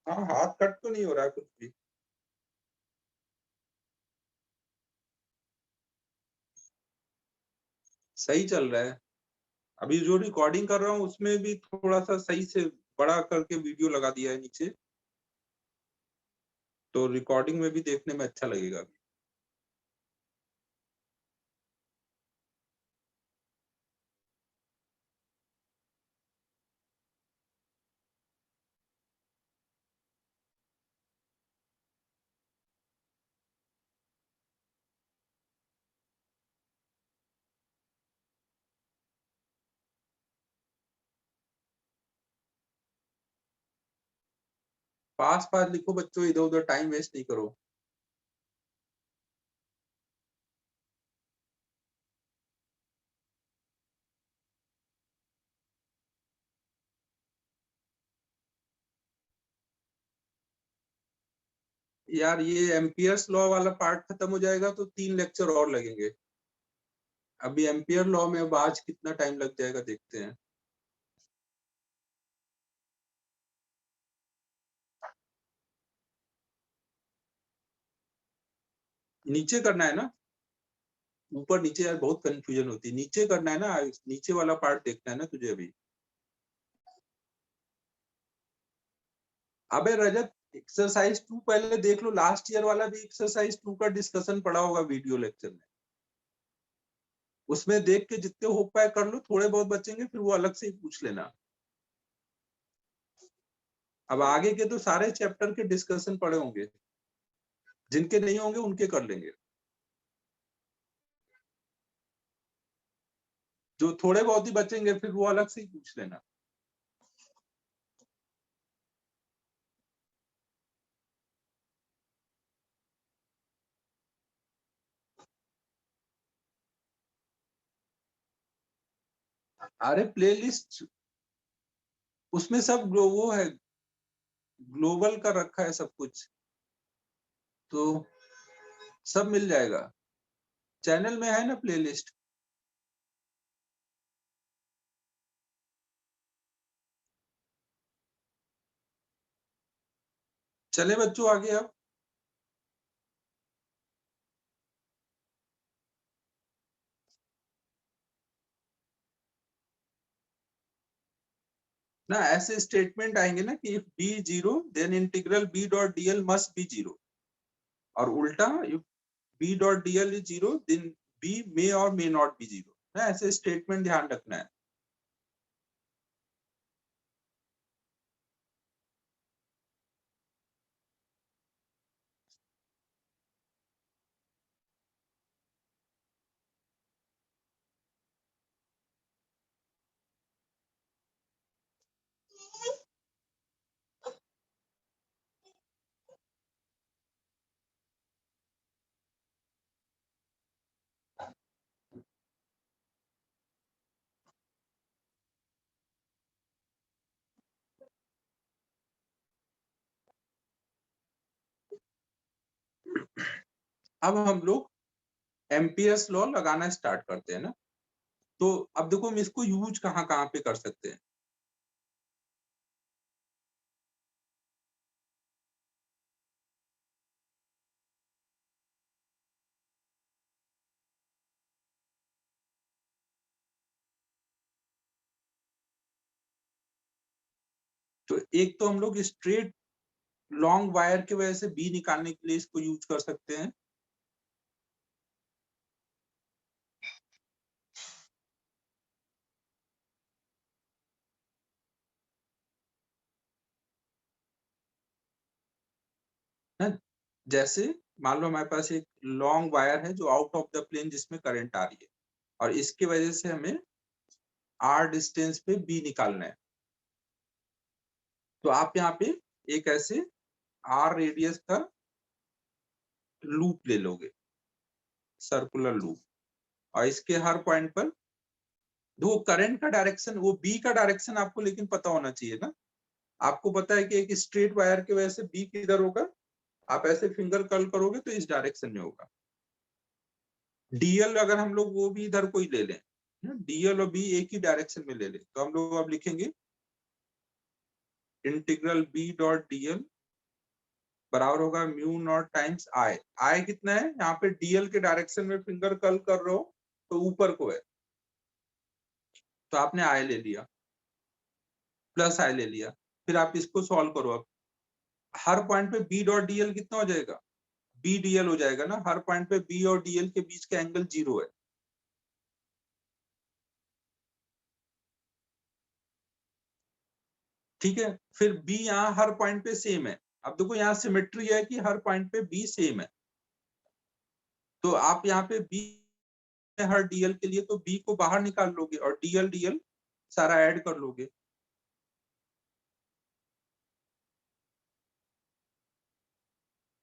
हाँ, हाथ कट तो नहीं हो रहा है कुछ भी, सही चल रहा है। अभी जो रिकॉर्डिंग कर रहा हूँ उसमें भी थोड़ा सा सही से बड़ा करके वीडियो लगा दिया है नीचे, तो रिकॉर्डिंग में भी देखने में अच्छा लगेगा। पास पास लिखो बच्चों, इधर उधर टाइम वेस्ट नहीं करो। यार ये एम्पियर्स लॉ वाला पार्ट खत्म हो जाएगा तो 3 लेक्चर और लगेंगे। अभी एम्पियर लॉ में अब आज कितना टाइम लग जाएगा देखते हैं। नीचे करना है ना, ऊपर नीचे यार बहुत कंफ्यूजन होती है। नीचे करना है ना, नीचे वाला पार्ट देखना है ना तुझे अभी। अबे रजत, एक्सरसाइज 2 पहले देख लो, लास्ट ईयर वाला भी एक्सरसाइज 2 का डिस्कशन पड़ा होगा वीडियो लेक्चर में। उसमें देख के जितने हो पाए कर लो, थोड़े बहुत बचेंगे फिर वो अलग से ही पूछ लेना। अब आगे के तो सारे चैप्टर के डिस्कशन पड़े होंगे, जिनके नहीं होंगे उनके कर लेंगे। जो थोड़े बहुत ही बचेंगे फिर वो अलग से ही पूछ लेना। अरे प्लेलिस्ट उसमें सब वो है, ग्लोबल का रखा है सब कुछ, तो सब मिल जाएगा। चैनल में है ना प्लेलिस्ट। चले बच्चों आगे अब। ना ऐसे स्टेटमेंट आएंगे ना कि if B zero then integral B dot d l must be zero, और उल्टा if B dot d l is zero then B may or may not be zero. ना ऐसे स्टेटमेंट ध्यान रखना है। अब हम लोग एम्पियर्स लॉ लगाना स्टार्ट करते हैं ना। तो अब देखो हम इसको यूज कहाँ कहाँ पे कर सकते हैं। तो एक तो हम लोग स्ट्रेट लॉन्ग वायर की वजह से बी निकालने के लिए इसको यूज कर सकते हैं। ना जैसे मान लो हमारे पास एक लॉन्ग वायर है जो आउट ऑफ द प्लेन जिसमें करंट आ रही है, और इसकी वजह से हमें आर डिस्टेंस पे बी निकालना है। तो आप यहाँ पे एक ऐसे आर रेडियस का लूप ले लोगे, सर्कुलर लूप, और इसके हर पॉइंट पर वो करंट का डायरेक्शन, वो बी का डायरेक्शन आपको लेकिन पता होना चाहिए ना। आपको पता है कि एक स्ट्रेट वायर की वजह से बी किधर होगा, आप ऐसे फिंगर कर्ल करोगे तो इस डायरेक्शन में होगा। डीएल अगर हम लोग वो भी इधर कोई ले लें, डीएल और बी एक ही डायरेक्शन में ले लें, तो हम लोग अब लिखेंगे इंटीग्रल बी डॉट डीएल बराबर होगा म्यू नॉट टाइम्स आई। आई कितना है, यहाँ पे डीएल के डायरेक्शन में फिंगर कर्ल कर रहे हो तो ऊपर को है, तो आपने आई ले लिया, प्लस आई ले लिया। फिर आप इसको सॉल्व करो। अब हर पॉइंट पे बी डॉट डीएल कितना हो जाएगा, बी डीएल हो जाएगा ना। हर पॉइंट पे बी और डीएल के बीच का एंगल 0 है। ठीक है, फिर बी यहाँ हर पॉइंट पे सेम है। अब देखो यहाँ सिमेट्री है कि हर पॉइंट पे बी सेम है, तो आप यहाँ पे बी हर डीएल के लिए तो बी को बाहर निकाल लोगे और डीएल डीएल सारा ऐड कर लोगे।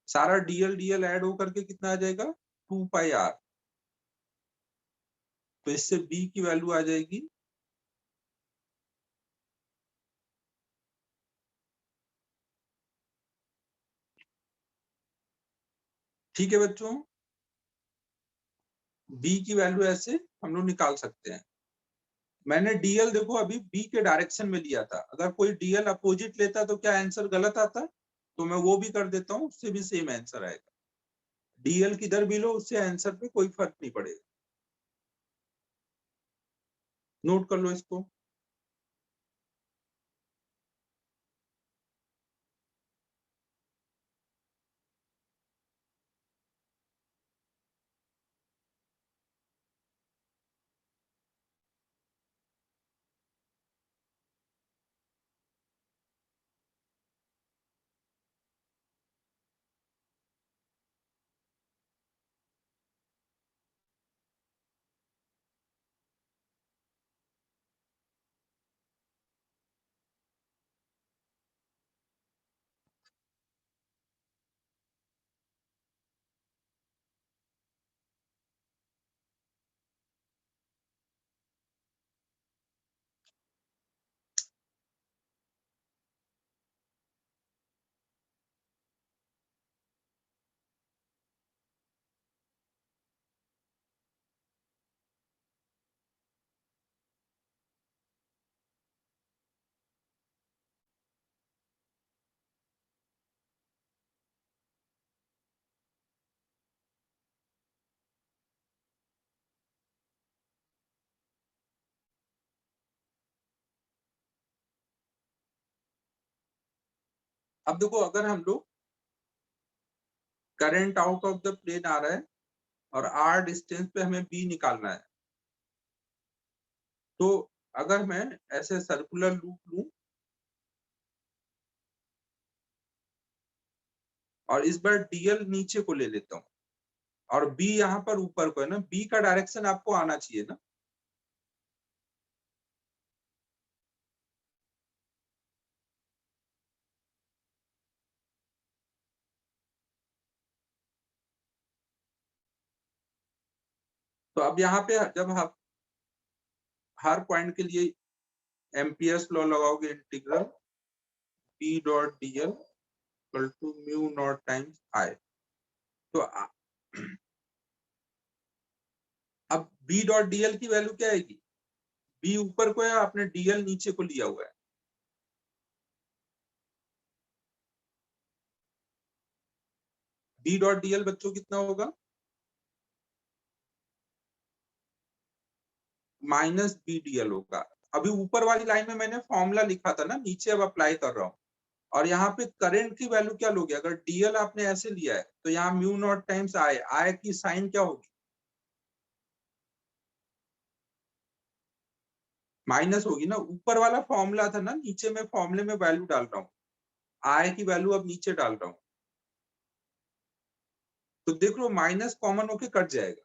सारा डीएल डीएल ऐड होकर के कितना आ जाएगा 2 पाई आर। तो इससे बी की वैल्यू आ जाएगी ठीक है बच्चों, बी की वैल्यू ऐसे हम लोग निकाल सकते हैं। मैंने डीएल देखो अभी बी के डायरेक्शन में लिया था, अगर कोई डीएल अपोजिट लेता तो क्या आंसर गलत आता? तो मैं वो भी कर देता हूँ, उससे भी सेम आंसर आएगा। डीएल किधर भी लो उससे आंसर पे कोई फर्क नहीं पड़ेगा। नोट कर लो इसको। अब देखो अगर हम लोग current out of the plane आ रहा है और आर डिस्टेंस पे हमें बी निकालना है, तो अगर मैं ऐसे सर्कुलर लूप लूं और इस बार डीएल नीचे को ले लेता हूं और बी यहाँ पर ऊपर को है ना, बी का डायरेक्शन आपको आना चाहिए ना। तो अब यहाँ पे जब आप हर पॉइंट के लिए एम्पियर्स लॉ लगाओगे, integral B dot DL equal to mu naught times I, तो अब बी डॉट डीएल की वैल्यू क्या आएगी? बी ऊपर को है, आपने डीएल नीचे को लिया हुआ है, बी डॉट डीएल बच्चों कितना होगा? माइनस बी डीएल होगा। अभी ऊपर वाली लाइन में मैंने फॉर्मूला लिखा था ना, नीचे अब अप्लाई कर रहा हूँ। और यहाँ पे करंट की वैल्यू क्या लोगे? अगर डीएल आपने ऐसे लिया है तो यहाँ म्यू नॉट टाइम्स आई, आई की साइन क्या होगी? माइनस होगी ना। ऊपर वाला फॉर्मूला था ना, नीचे में फॉर्मूले में वैल्यू डाल रहा हूँ, आई की वैल्यू अब नीचे डाल रहा हूँ। तो देख लो माइनस कॉमन होके कट जाएगा।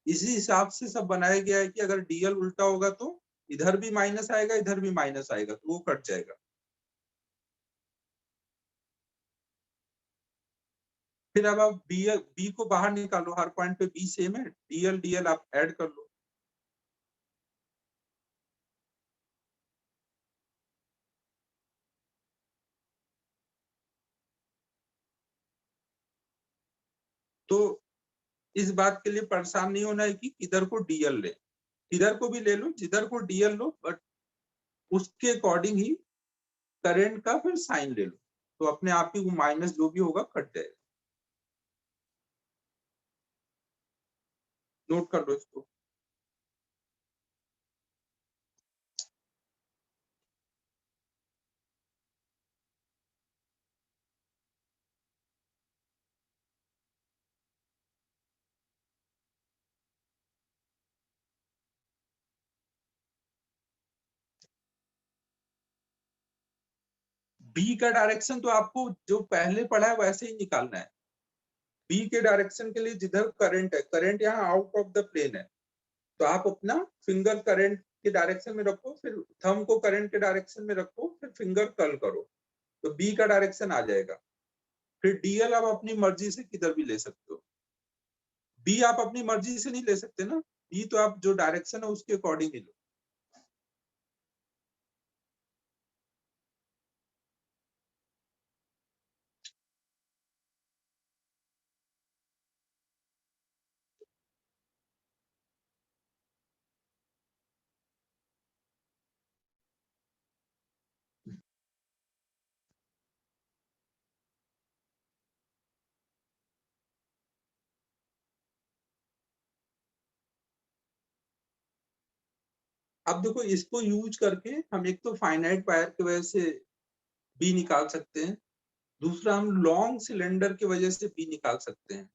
इसी हिसाब से सब बनाया गया है कि अगर डीएल उल्टा होगा तो इधर भी माइनस आएगा, इधर भी माइनस आएगा, तो वो कट जाएगा। फिर अब आप बी को बाहर निकालो, हर पॉइंट पे बी सेम है, डीएल डीएल आप ऐड कर लो। तो इस बात के लिए परेशान नहीं होना है कि किधर को डीएल ले, किधर को भी ले लो, जिधर को डीएल लो, बट उसके अकॉर्डिंग ही करंट का फिर साइन ले लो, तो अपने आप ही वो माइनस जो भी होगा कट जाएगा। नोट कर लो इसको। बी का डायरेक्शन तो आपको जो पहले पढ़ा है वैसे ही निकालना है। बी के डायरेक्शन के लिए जिधर करंट है, करंट यहाँ आउट ऑफ द प्लेन है, तो आप अपना फिंगर करंट के डायरेक्शन में रखो, फिर थंब को करंट के डायरेक्शन में रखो, फिर फिंगर कर्ल करो, तो बी का डायरेक्शन आ जाएगा। फिर डीएल आप अपनी मर्जी से किधर भी ले सकते हो। बी आप अपनी मर्जी से नहीं ले सकते ना, बी तो आप जो डायरेक्शन है उसके अकॉर्डिंग ही लो। अब देखो इसको यूज करके हम एक तो फाइनाइट वायर की वजह से बी निकाल सकते हैं, दूसरा हम लॉन्ग सिलेंडर की वजह से बी निकाल सकते हैं।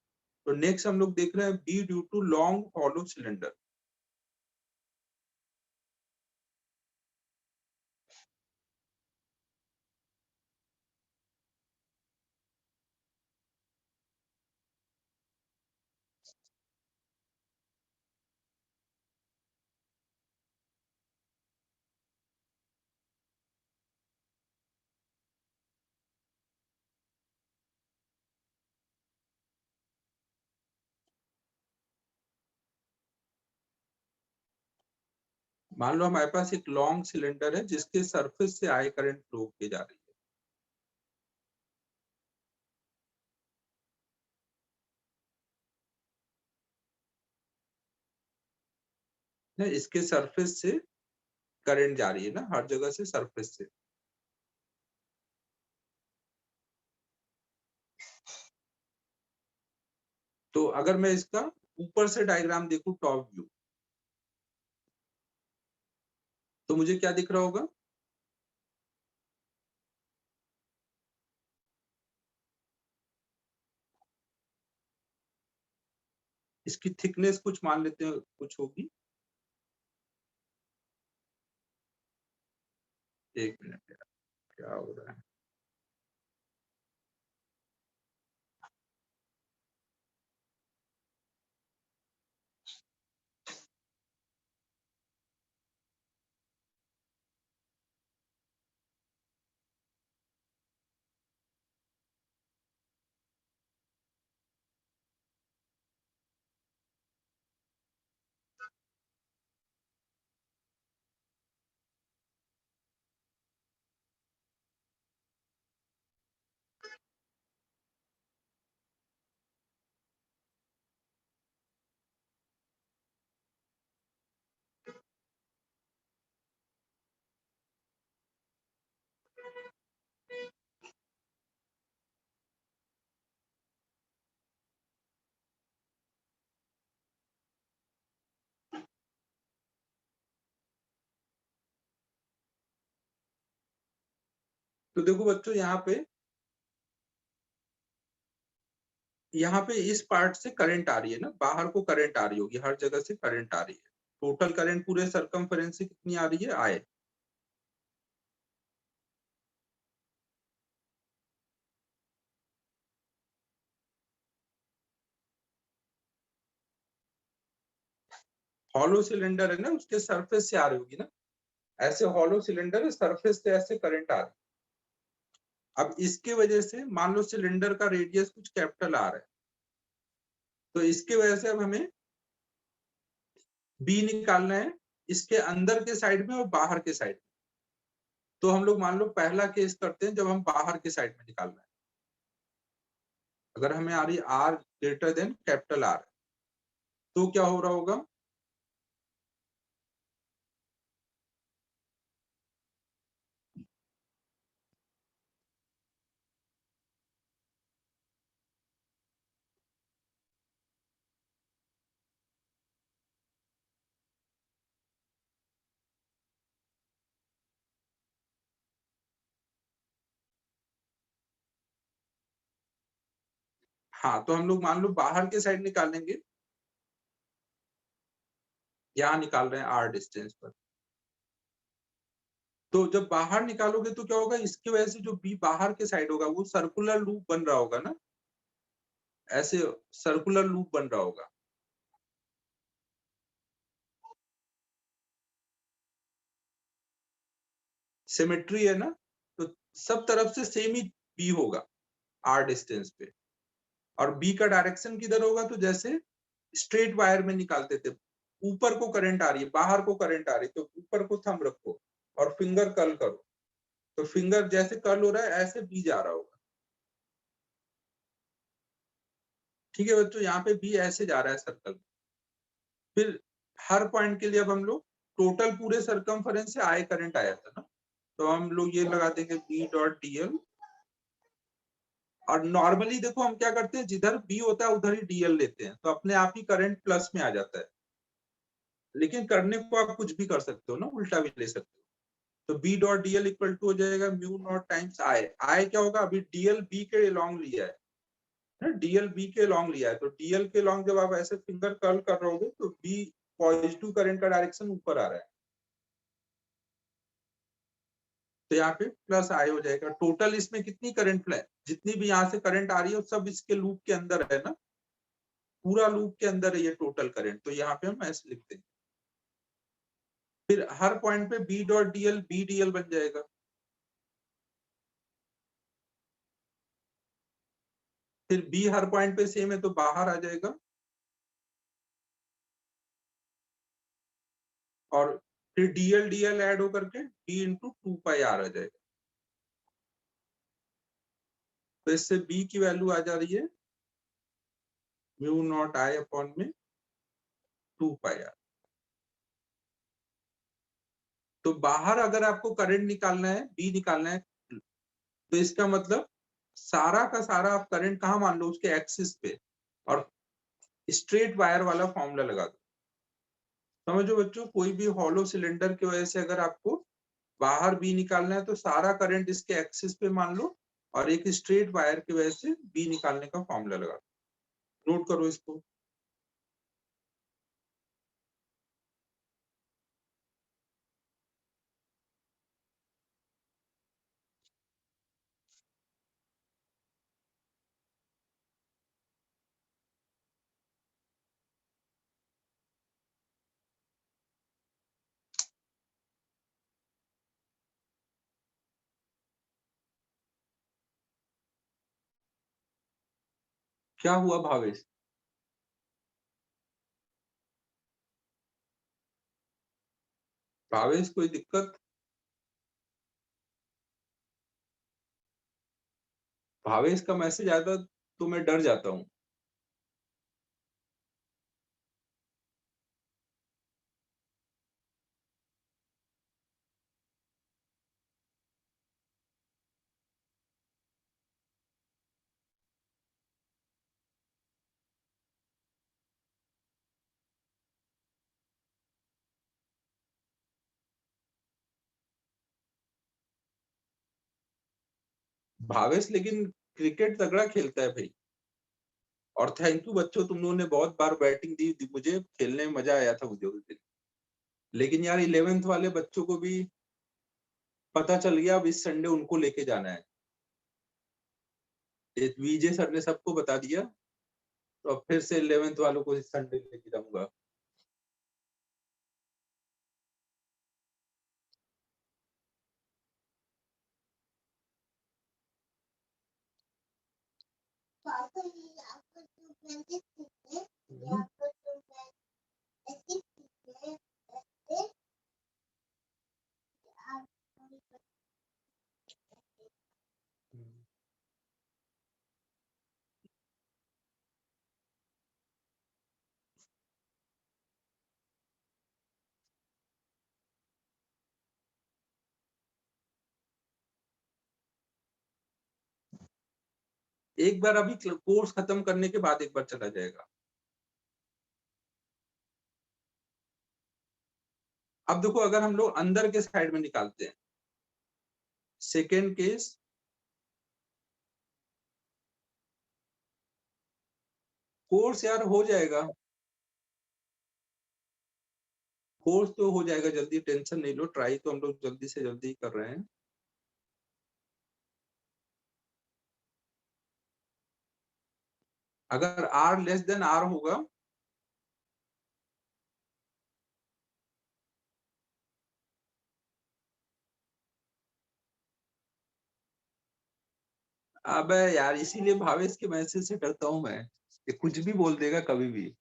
तो नेक्स्ट हम लोग देख रहे हैं B due to long hollow cylinder. मान लो हमारे पास एक लॉन्ग सिलेंडर है जिसके सरफेस से आई करंट फ्लो की जा रही है, इसके सरफेस से करंट जा रही है ना, हर जगह से सरफेस से। तो अगर मैं इसका ऊपर से डायग्राम देखूं, टॉप व्यू, तो मुझे क्या दिख रहा होगा? इसकी थिकनेस कुछ मान लेते हैं, कुछ होगी। एक मिनट यार, क्या हो रहा है? तो देखो बच्चों, यहाँ पे इस पार्ट से करंट आ रही है ना, बाहर को करंट आ रही होगी, हर जगह से करंट आ रही है। टोटल करंट पूरे सरकमफेरेंस से कितनी आ रही है? आए। हॉलो सिलेंडर है ना, उसके सरफेस से आ रही होगी ना, ऐसे हॉलो सिलेंडर है, सरफेस से ऐसे करंट आ रही है। अब इसके वजह से मान लो सिलेंडर का रेडियस कुछ कैपिटल आ रहा है, तो इसके वजह से अब हमें बी निकालना है, इसके अंदर के साइड में और बाहर के साइड में। तो हम लोग मान लो पहला केस करते हैं जब हम बाहर के साइड में निकालना है। अगर हमें आ रही R greater than capital R, तो क्या हो रहा होगा? हाँ, तो हम लोग मान लो बाहर के साइड निकालेंगे, यहाँ निकाल रहे हैं आर डिस्टेंस पर। तो जब बाहर निकालोगे तो क्या होगा? इसकी वजह से जो बी बाहर के साइड होगा वो सर्कुलर लूप बन रहा होगा ना, ऐसे सर्कुलर लूप बन रहा होगा। सिमेट्री है ना, तो सब तरफ से सेम ही बी होगा। r डिस्टेंस पे, और b का डायरेक्शन किधर होगा, तो जैसे स्ट्रेट वायर में निकालते थे, ऊपर को करंट आ रही है, बाहर को करंट आ रही है, तो ऊपर को थंब रखो और फिंगर कर्ल करो, तो फिंगर जैसे कर्ल हो रहा है ऐसे बी जा रहा होगा। ठीक है बच्चों, यहाँ पे बी ऐसे जा रहा है सर्कल। फिर हर पॉइंट के लिए अब हम लोग टोटल पूरे सरकमफेरेंस से आई करंट आया था ना, तो हम लोग ये लगा देंगे बी डॉट डीएल। और नॉर्मली देखो हम क्या करते हैं, जिधर बी होता है उधर ही डीएल लेते हैं, तो अपने आप ही करंट प्लस में आ जाता है। लेकिन करने को आप कुछ भी कर सकते हो ना, उल्टा भी ले सकते हो। तो B dot DL equal to हो जाएगा mu naught times I. I क्या होगा, अभी डीएल बी के लॉन्ग लिया है ना, डीएल बी के लॉन्ग लिया है, तो डीएल के लॉन्ग जब आप ऐसे फिंगर कर्ल कर रहे होगे तो बी पॉजिटिव करंट का डायरेक्शन ऊपर आ रहा है, तो यहाँ पे प्लस आई हो जाएगा। टोटल इसमें कितनी करंट फ्लो, जितनी भी यहाँ से करंट आ रही है सब इसके लूप के अंदर है ना, पूरा लूप के अंदर है ये टोटल करंट, तो यहाँ पे हम ऐसे लिखते हैं। फिर हर पॉइंट पे B dot DL B DL बन जाएगा। फिर बी हर पॉइंट पे सेम है तो बाहर आ जाएगा, और फिर डीएल डीएल ऐड होकर के बी इंटू 2 पाई आर आ जाएगा। तो इससे बी की वैल्यू आ जा रही है म्यू नॉट आई अपॉन में 2 पाई आर। तो बाहर अगर आपको करंट निकालना है, बी निकालना है, तो इसका मतलब सारा का सारा आप करंट कहाँ मान लो, उसके एक्सिस पे, और स्ट्रेट वायर वाला फॉर्मूला लगा दो। समझो बच्चों, कोई भी हॉलो सिलेंडर की वजह से अगर आपको बाहर बी निकालना है तो सारा करंट इसके एक्सिस पे मान लो, और एक स्ट्रेट वायर की वजह से बी निकालने का फॉर्मूला लगा दो। नोट करो इसको। क्या हुआ भावेश? भावेश कोई दिक्कत? भावेश का मैसेज आता तो मैं डर जाता हूँ। भावेश लेकिन क्रिकेट तगड़ा खेलता है भाई। और थैंक यू बच्चों, तुम लोगों ने बहुत बार बैटिंग दी मुझे खेलने में मजा आया था मुझे उस दिन। लेकिन यार 11th वाले बच्चों को भी पता चल गया, अब इस संडे उनको लेके जाना है। विजय सर ने सबको बता दिया, तो अब फिर से 11th वालों को इस संडे लेके जाऊंगा। एक बार अभी कोर्स खत्म करने के बाद एक बार चला जाएगा। अब देखो, अगर हम लोग अंदर के साइड में निकालते हैं, सेकेंड केस, कोर्स यार हो जाएगा, कोर्स तो हो जाएगा जल्दी, टेंशन नहीं लो, ट्राई तो हम लोग जल्दी से जल्दी कर रहे हैं। अगर आर लेस देन आर होगा, अबे यार इसीलिए भावेश के मैसेज से डरता हूं मैं, ये कुछ भी बोल देगा कभी भी।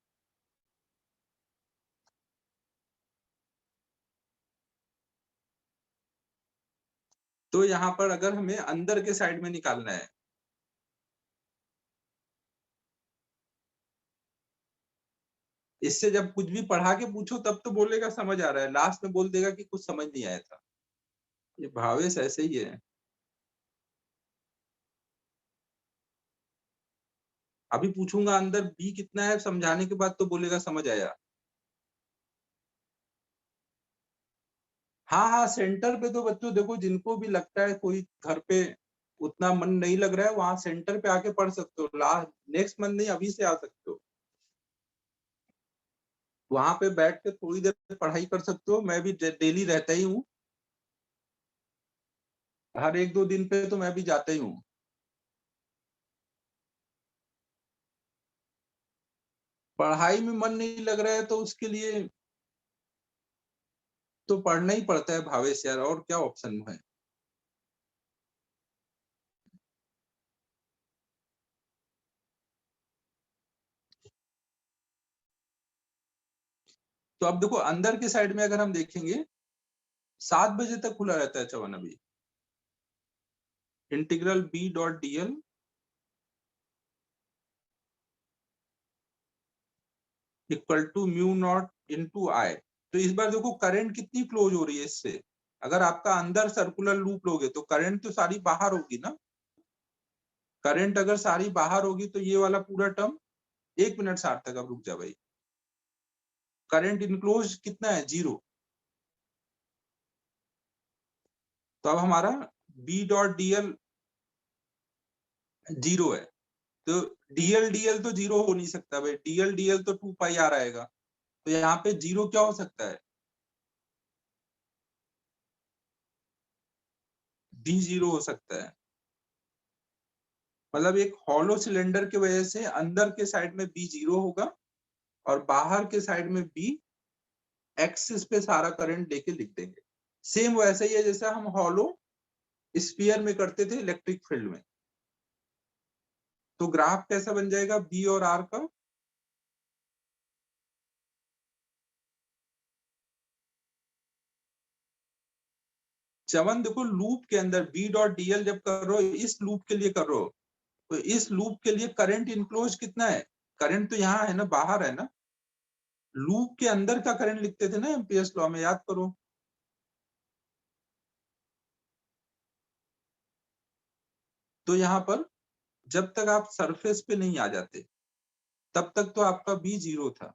तो यहाँ पर अगर हमें अंदर के साइड में निकालना है, इससे जब कुछ भी पढ़ा के पूछो तब तो बोलेगा समझ आ रहा है, लास्ट में बोल देगा कि कुछ समझ नहीं आया था। ये भावेश ऐसे ही है। अभी पूछूंगा अंदर बी कितना है, समझाने के बाद तो बोलेगा समझ आया। हाँ हाँ, सेंटर पे तो बच्चों देखो, जिनको भी लगता है कोई घर पे उतना मन नहीं लग रहा है, वहां सेंटर पे आके पढ़ सकते हो। लास्ट नेक्स्ट मंथ नहीं, अभी से आ सकते हो। वहां पे बैठ के थोड़ी देर पढ़ाई कर सकते हो। मैं भी डेली रहता ही हूँ, हर एक दो दिन पे तो मैं भी जाता ही हूँ। पढ़ाई में मन नहीं लग रहा है तो उसके लिए तो पढ़ना ही पड़ता है भावेश यार, और क्या ऑप्शन है। तो अब देखो अंदर के साइड में अगर हम देखेंगे, 7 बजे तक खुला रहता है चवन अभी। Integral B dot DL equal to mu not into I. तो इस बार देखो करंट कितनी क्लोज हो रही है इससे। अगर आपका अंदर सर्कुलर लूप लोगे तो करंट तो सारी बाहर होगी ना। करंट अगर सारी बाहर होगी तो ये वाला पूरा टर्म, 1 मिनट सार्थक, अब रुक जा भाई। करंट इनक्लोज कितना है, 0। तो अब हमारा बी डॉट डीएल 0 है। तो डीएल डीएल तो 0 हो नहीं सकता भाई, डीएल डीएल तो 2 पाई आ रहेगा। तो यहाँ पे 0 क्या हो सकता है, बी 0 हो सकता है। मतलब एक हॉलो सिलेंडर की वजह से अंदर के साइड में बी 0 होगा, और बाहर के साइड में बी एक्सिस पे सारा करंट लेके लिख देंगे। सेम वैसा ही है जैसा हम हॉलो स्फीयर में करते थे इलेक्ट्रिक फील्ड में। तो ग्राफ कैसा बन जाएगा बी और आर का, चवन देखो लूप के अंदर बी डॉट डीएल जब कर रहे हो, इस लूप के लिए कर रहे हो, तो इस लूप के लिए करंट इनक्लोज कितना है, करंट तो यहाँ है ना, बाहर है ना। लूप के अंदर का करंट लिखते थे ना एम्पियर्स लॉ में, याद करो। तो यहाँ पर जब तक आप सरफेस पे नहीं आ जाते तब तक तो आपका बी 0 था।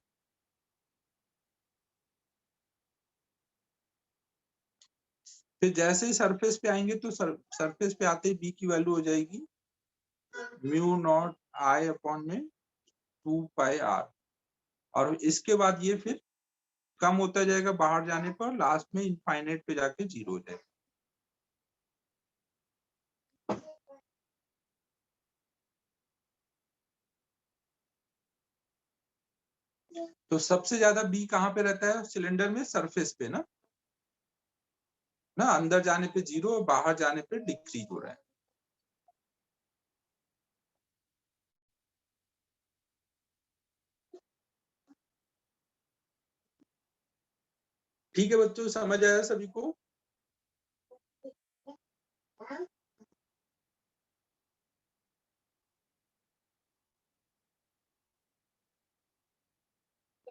फिर जैसे ही सरफेस पे आएंगे तो सरफेस पे आते ही बी की वैल्यू हो जाएगी म्यू नॉट आई अपॉन में 2 पाई आर। और इसके बाद ये फिर कम होता जाएगा बाहर जाने पर, लास्ट में इनफाइनाइट पे जाके 0 हो जाएगा। तो सबसे ज्यादा बी कहाँ पे रहता है सिलेंडर में, सरफेस पे ना, अंदर जाने पे 0 और बाहर जाने पे डिक्रीज हो रहा है। ठीक है बच्चों, समझ आया सभी को।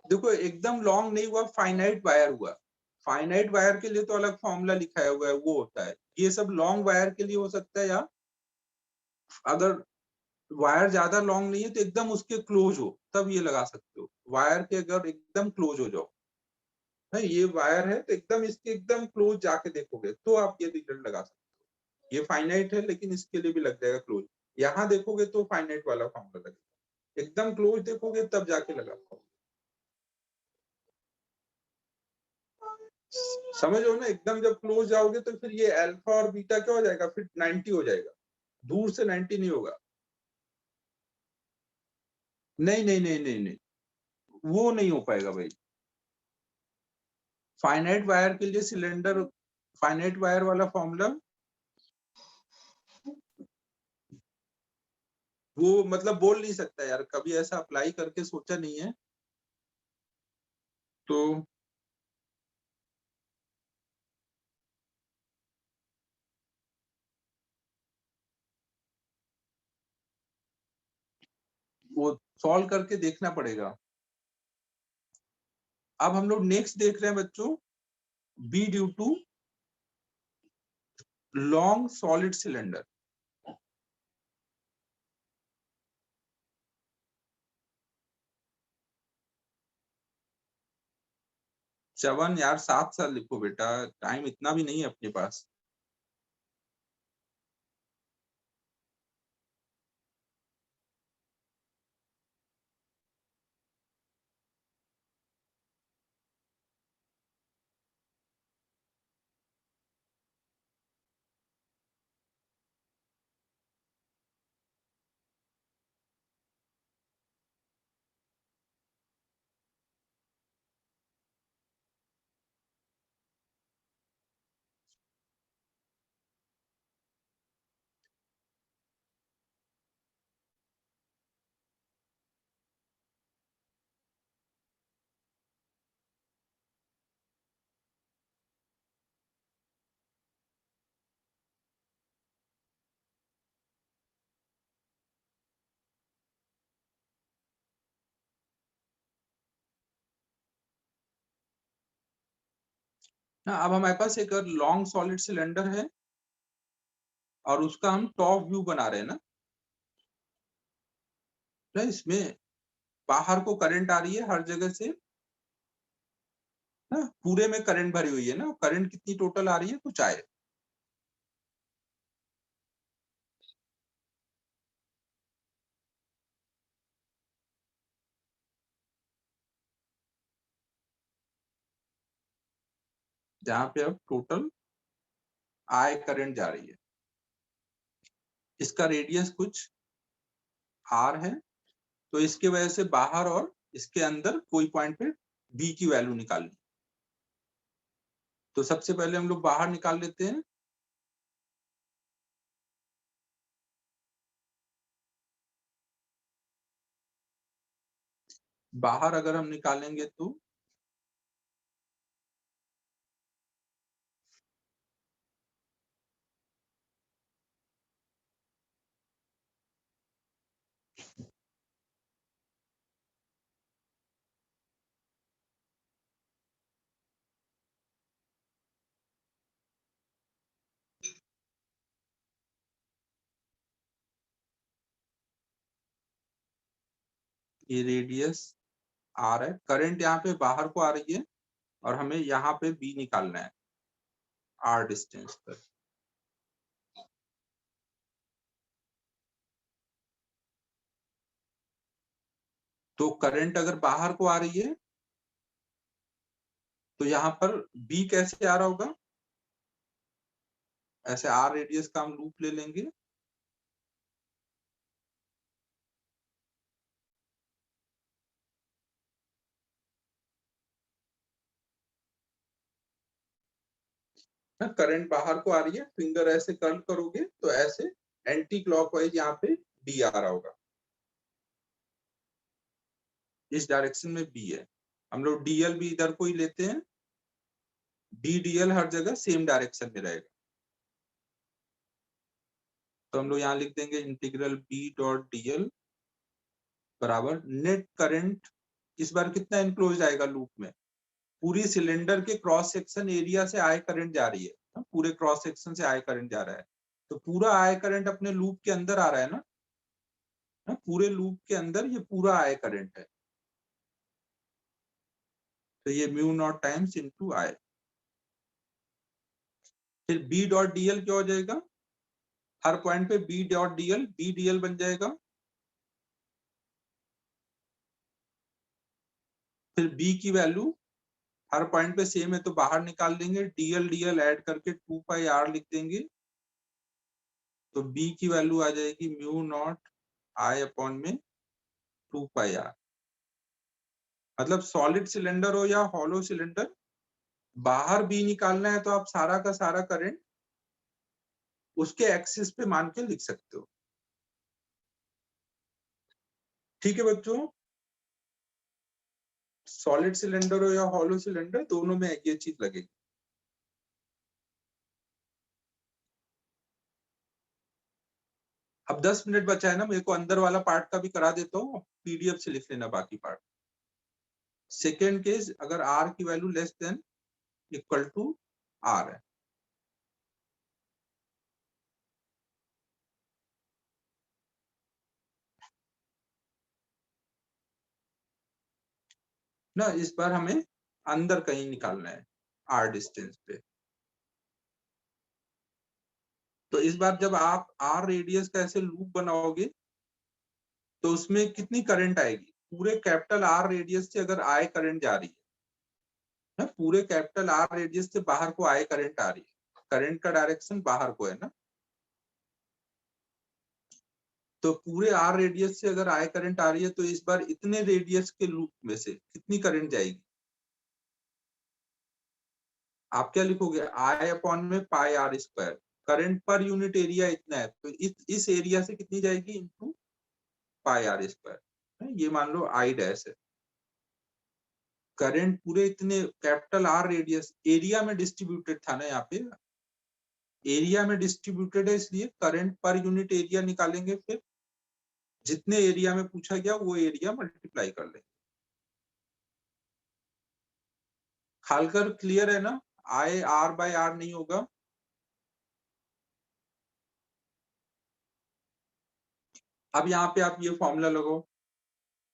देखो एकदम लॉन्ग नहीं हुआ, फाइनाइट वायर हुआ। फाइनाइट वायर के लिए तो अलग फॉर्मूला लिखाया हुआ है, वो होता है। ये सब लॉन्ग वायर के लिए हो सकता है, या अगर वायर ज्यादा लॉन्ग नहीं है तो एकदम उसके क्लोज हो तब ये लगा सकते हो। वायर के अगर एकदम क्लोज हो जाओ, है ये वायर है तो एकदम इसके एकदम क्लोज जाके देखोगे तो आप ये रिजल्ट लगा सकते हो। ये फाइनाइट है लेकिन इसके लिए भी लग जाएगा क्लोज। यहाँ देखोगे तो फाइनाइट वाला फॉर्मूला लगेगा, एकदम क्लोज देखोगे तब जाके लगा पाओगे। समझो ना, एकदम जब क्लोज जाओगे तो फिर ये अल्फा और बीटा क्या हो जाएगा, फिर 90 हो जाएगा। दूर से 90 नहीं होगा। नहीं नहीं नहीं नहीं नहीं, वो नहीं हो पाएगा भाई। फाइनाइट वायर के लिए सिलेंडर, फाइनाइट वायर वाला फॉर्मूला वो मतलब बोल नहीं सकता यार, कभी ऐसा अप्लाई करके सोचा नहीं है। तो वो सॉल्व करके देखना पड़ेगा। अब हम लोग नेक्स्ट देख रहे हैं बच्चों, B due to long solid cylinder. चवन यार 7 साल लिखो बेटा, टाइम इतना भी नहीं है अपने पास। हाँ, अब हमारे पास एक लॉन्ग सॉलिड सिलेंडर है और उसका हम टॉप व्यू बना रहे हैं ना। इसमें बाहर को करंट आ रही है हर जगह से ना, पूरे में करंट भरी हुई है ना। करंट कितनी टोटल आ रही है कुछ आए। जहां पे अब टोटल आय करंट जा रही है, इसका रेडियस कुछ आर है, तो इसके वजह से बाहर और इसके अंदर कोई पॉइंट पे बी की वैल्यू निकालनी। तो सबसे पहले हम लोग बाहर निकाल लेते हैं। बाहर अगर हम निकालेंगे तो ये रेडियस आर है, करंट यहाँ पे बाहर को आ रही है और हमें यहाँ पे बी निकालना है आर डिस्टेंस पर। तो करंट अगर बाहर को आ रही है तो यहाँ पर बी कैसे आ रहा होगा, ऐसे आर रेडियस का हम लूप ले लेंगे। करंट बाहर को आ रही है, फिंगर ऐसे कर्ल करोगे तो ऐसे एंटी क्लॉकवाइज यहाँ पे डी आ रहा होगा, इस डायरेक्शन में बी है। हम लोग डीएल भी इधर को ही लेते हैं, डी डीएल हर जगह सेम डायरेक्शन में रहेगा। तो हम लोग यहाँ लिख देंगे इंटीग्रल बी डॉट डीएल बराबर नेट करंट। इस बार कितना एनक्लोज आएगा लूप में, पूरी सिलेंडर के क्रॉस सेक्शन एरिया से आय करंट जा रही है, पूरे क्रॉस सेक्शन से आय करंट जा रहा है, तो पूरा आय करंट अपने लूप के अंदर आ रहा है ना। पूरे लूप के अंदर ये पूरा आय करंट है, तो ये mu naught times into I. फिर बी डॉट डीएल क्या हो जाएगा, हर पॉइंट पे B dot DL B DL बन जाएगा। फिर बी की वैल्यू हर पॉइंट पे सेम है तो बाहर निकाल देंगे, डीएल डीएल ऐड करके 2 पाई आर लिख देंगे, तो बी की वैल्यू आ जाएगी म्यू नॉट आई अपॉन में 2 पाई आर। मतलब सॉलिड सिलेंडर हो या हॉलो सिलेंडर, बाहर बी निकालना है तो आप सारा का सारा करंट उसके एक्सिस पे मान के लिख सकते हो। ठीक है बच्चों, सॉलिड सिलेंडर हो या हॉलो सिलेंडर, दोनों में ये चीज लगेगी। अब 10 मिनट बचा है ना, मेरे को अंदर वाला पार्ट का भी करा देता हूँ, पीडीएफ से लिख लेना बाकी पार्ट। सेकेंड केस, अगर आर की value less than equal to R है, ना इस बार हमें अंदर कहीं निकालना है आर डिस्टेंस पे। तो इस बार जब आप आर रेडियस का ऐसे लूप बनाओगे तो उसमें कितनी करंट आएगी, पूरे कैपिटल आर रेडियस से अगर आई करंट जा रही है ना, पूरे कैपिटल आर रेडियस से बाहर को आई करंट आ रही है, करंट का डायरेक्शन बाहर को है ना, तो पूरे आर रेडियस से अगर आई करंट आ रही है तो इस बार इतने रेडियस के लूप में से कितनी करंट जाएगी, आप क्या लिखोगे, आई अपॉन में pi R square, current per unit area इतना है तो इस एरिया से कितनी जाएगी इनटू पाई आर स्क्वायर, ये मान लो आई डैश है। करंट पूरे इतने कैपिटल आर रेडियस एरिया में डिस्ट्रीब्यूटेड था ना, यहाँ पे एरिया में डिस्ट्रीब्यूटेड है, इसलिए करंट पर यूनिट एरिया निकालेंगे, फिर जितने एरिया में पूछा गया वो एरिया मल्टीप्लाई कर लेंगे। खालकर क्लियर है ना, आई आर बाय आर नहीं होगा। अब यहाँ पे आप ये फॉर्मूला लगाओ,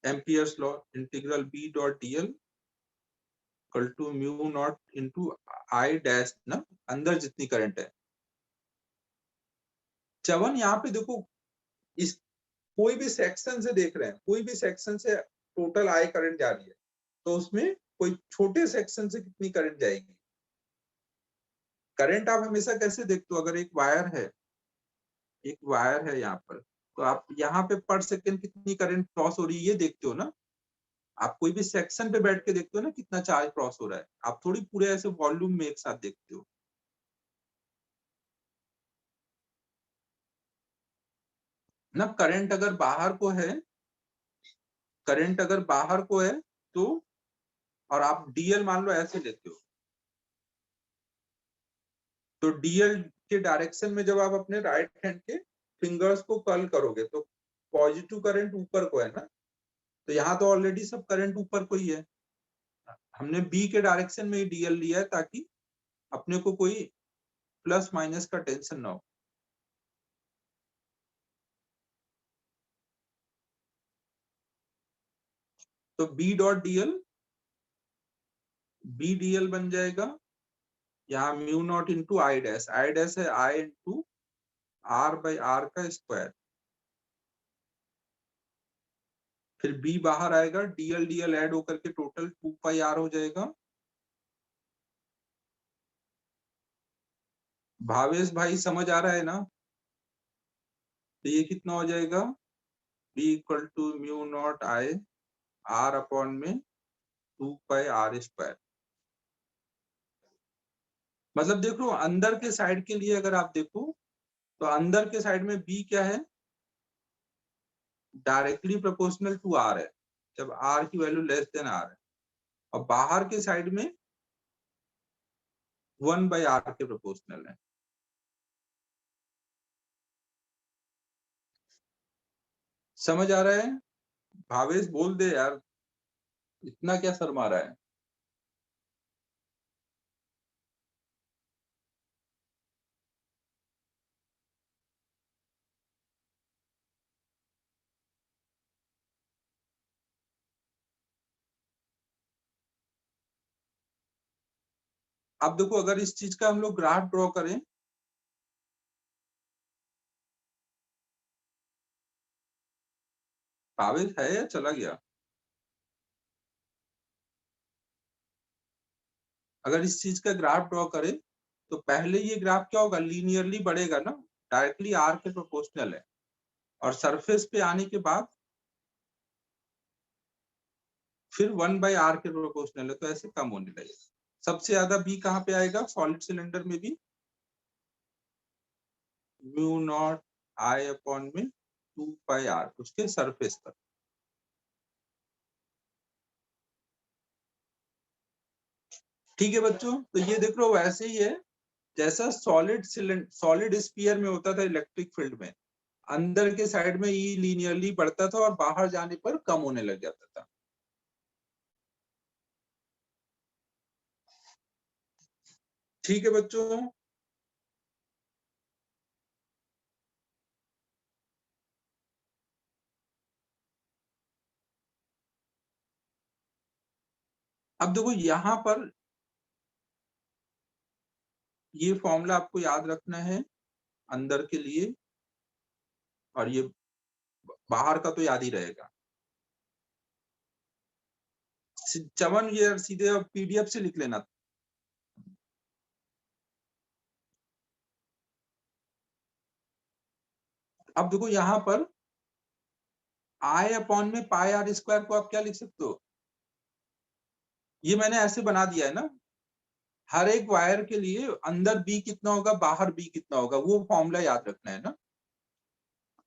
Ampere's law, integral B dot DL equal to mu naught into I dash ना, अंदर जितनी करंट है। चवन यहाँ पे देखो, इस कोई भी सेक्शन से देख रहे हैं, कोई भी सेक्शन से टोटल आई करंट जा रही है तो उसमें कोई छोटे सेक्शन से कितनी करंट जाएगी। करंट आप हमेशा कैसे देखते हो, अगर एक वायर है, एक वायर है यहाँ पर, तो आप यहाँ पे पर सेकंड कितनी करंट क्रॉस हो रही है ये देखते हो ना। आप कोई भी सेक्शन पे बैठ के देखते हो ना कितना चार्ज क्रॉस हो रहा है, आप थोड़ी पूरे ऐसे वॉल्यूम में एक साथ देखते हो ना। करंट अगर बाहर को है, करंट अगर बाहर को है तो, और आप डीएल मान लो ऐसे लेते हो, तो डीएल के डायरेक्शन में जब आप अपने राइट हैंड के फिंगर्स को कर्ल करोगे तो पॉजिटिव करंट ऊपर को है ना, तो यहाँ तो ऑलरेडी सब करंट ऊपर को ही है, हमने बी के डायरेक्शन में ही डीएल लिया है ताकि अपने को कोई प्लस माइनस का टेंशन ना हो। तो B dot DL, B DL बन जाएगा यहाँ mu not into I dash, I dash है I into R by R का स्क्वायर, फिर बी बाहर आएगा, डीएल डीएल ऐड होकर के टोटल 2 पाई आर हो जाएगा। भावेश भाई समझ आ रहा है ना, तो ये कितना हो जाएगा, B equal to mu not I R upon में 2 पाई आर स्क्वायर। मतलब देखो अंदर के साइड के लिए अगर आप देखो तो अंदर के साइड में बी क्या है, डायरेक्टली प्रोपोर्शनल टू आर है, जब आर की वैल्यू लेस देन आर है, और बाहर के साइड में 1 बाई आर के प्रोपोर्शनल है। समझ आ रहा है, भावेश बोल दे यार, इतना क्या शर्मा रहा है। अब देखो अगर इस चीज का हम लोग ग्राफ ड्रॉ करें, भावेश है या चला गया, अगर इस चीज का ग्राफ ड्रॉ करें तो पहले ये ग्राफ क्या होगा, लीनियरली बढ़ेगा ना, डायरेक्टली आर के प्रोपोर्शनल है, और सरफेस पे आने के बाद फिर 1 बाई आर के प्रोपोर्शनल है, तो ऐसे कम होने लगेगा। सबसे ज्यादा बी कहाँ पे आएगा, सॉलिड सिलेंडर में भी म्यू नॉट आई अपॉन में 2 पाई आर उसके सरफेस पर। ठीक है बच्चों, तो ये देख लो वैसे ही है जैसा सॉलिड स्फीयर में होता था इलेक्ट्रिक फील्ड में, अंदर के साइड में ई लीनियरली बढ़ता था और बाहर जाने पर कम होने लग जाता था। ठीक है बच्चों, अब देखो यहाँ पर ये फॉर्मूला आपको याद रखना है अंदर के लिए, और ये बाहर का तो याद ही रहेगा। चमन ये सीधे पीडीएफ से लिख लेना। अब देखो यहाँ पर आई अपॉन में पाई आर स्क्वायर को आप क्या लिख सकते हो, ये मैंने ऐसे बना दिया है ना, हर एक वायर के लिए अंदर बी कितना होगा बाहर बी कितना होगा, वो फॉर्मूला याद रखना है ना।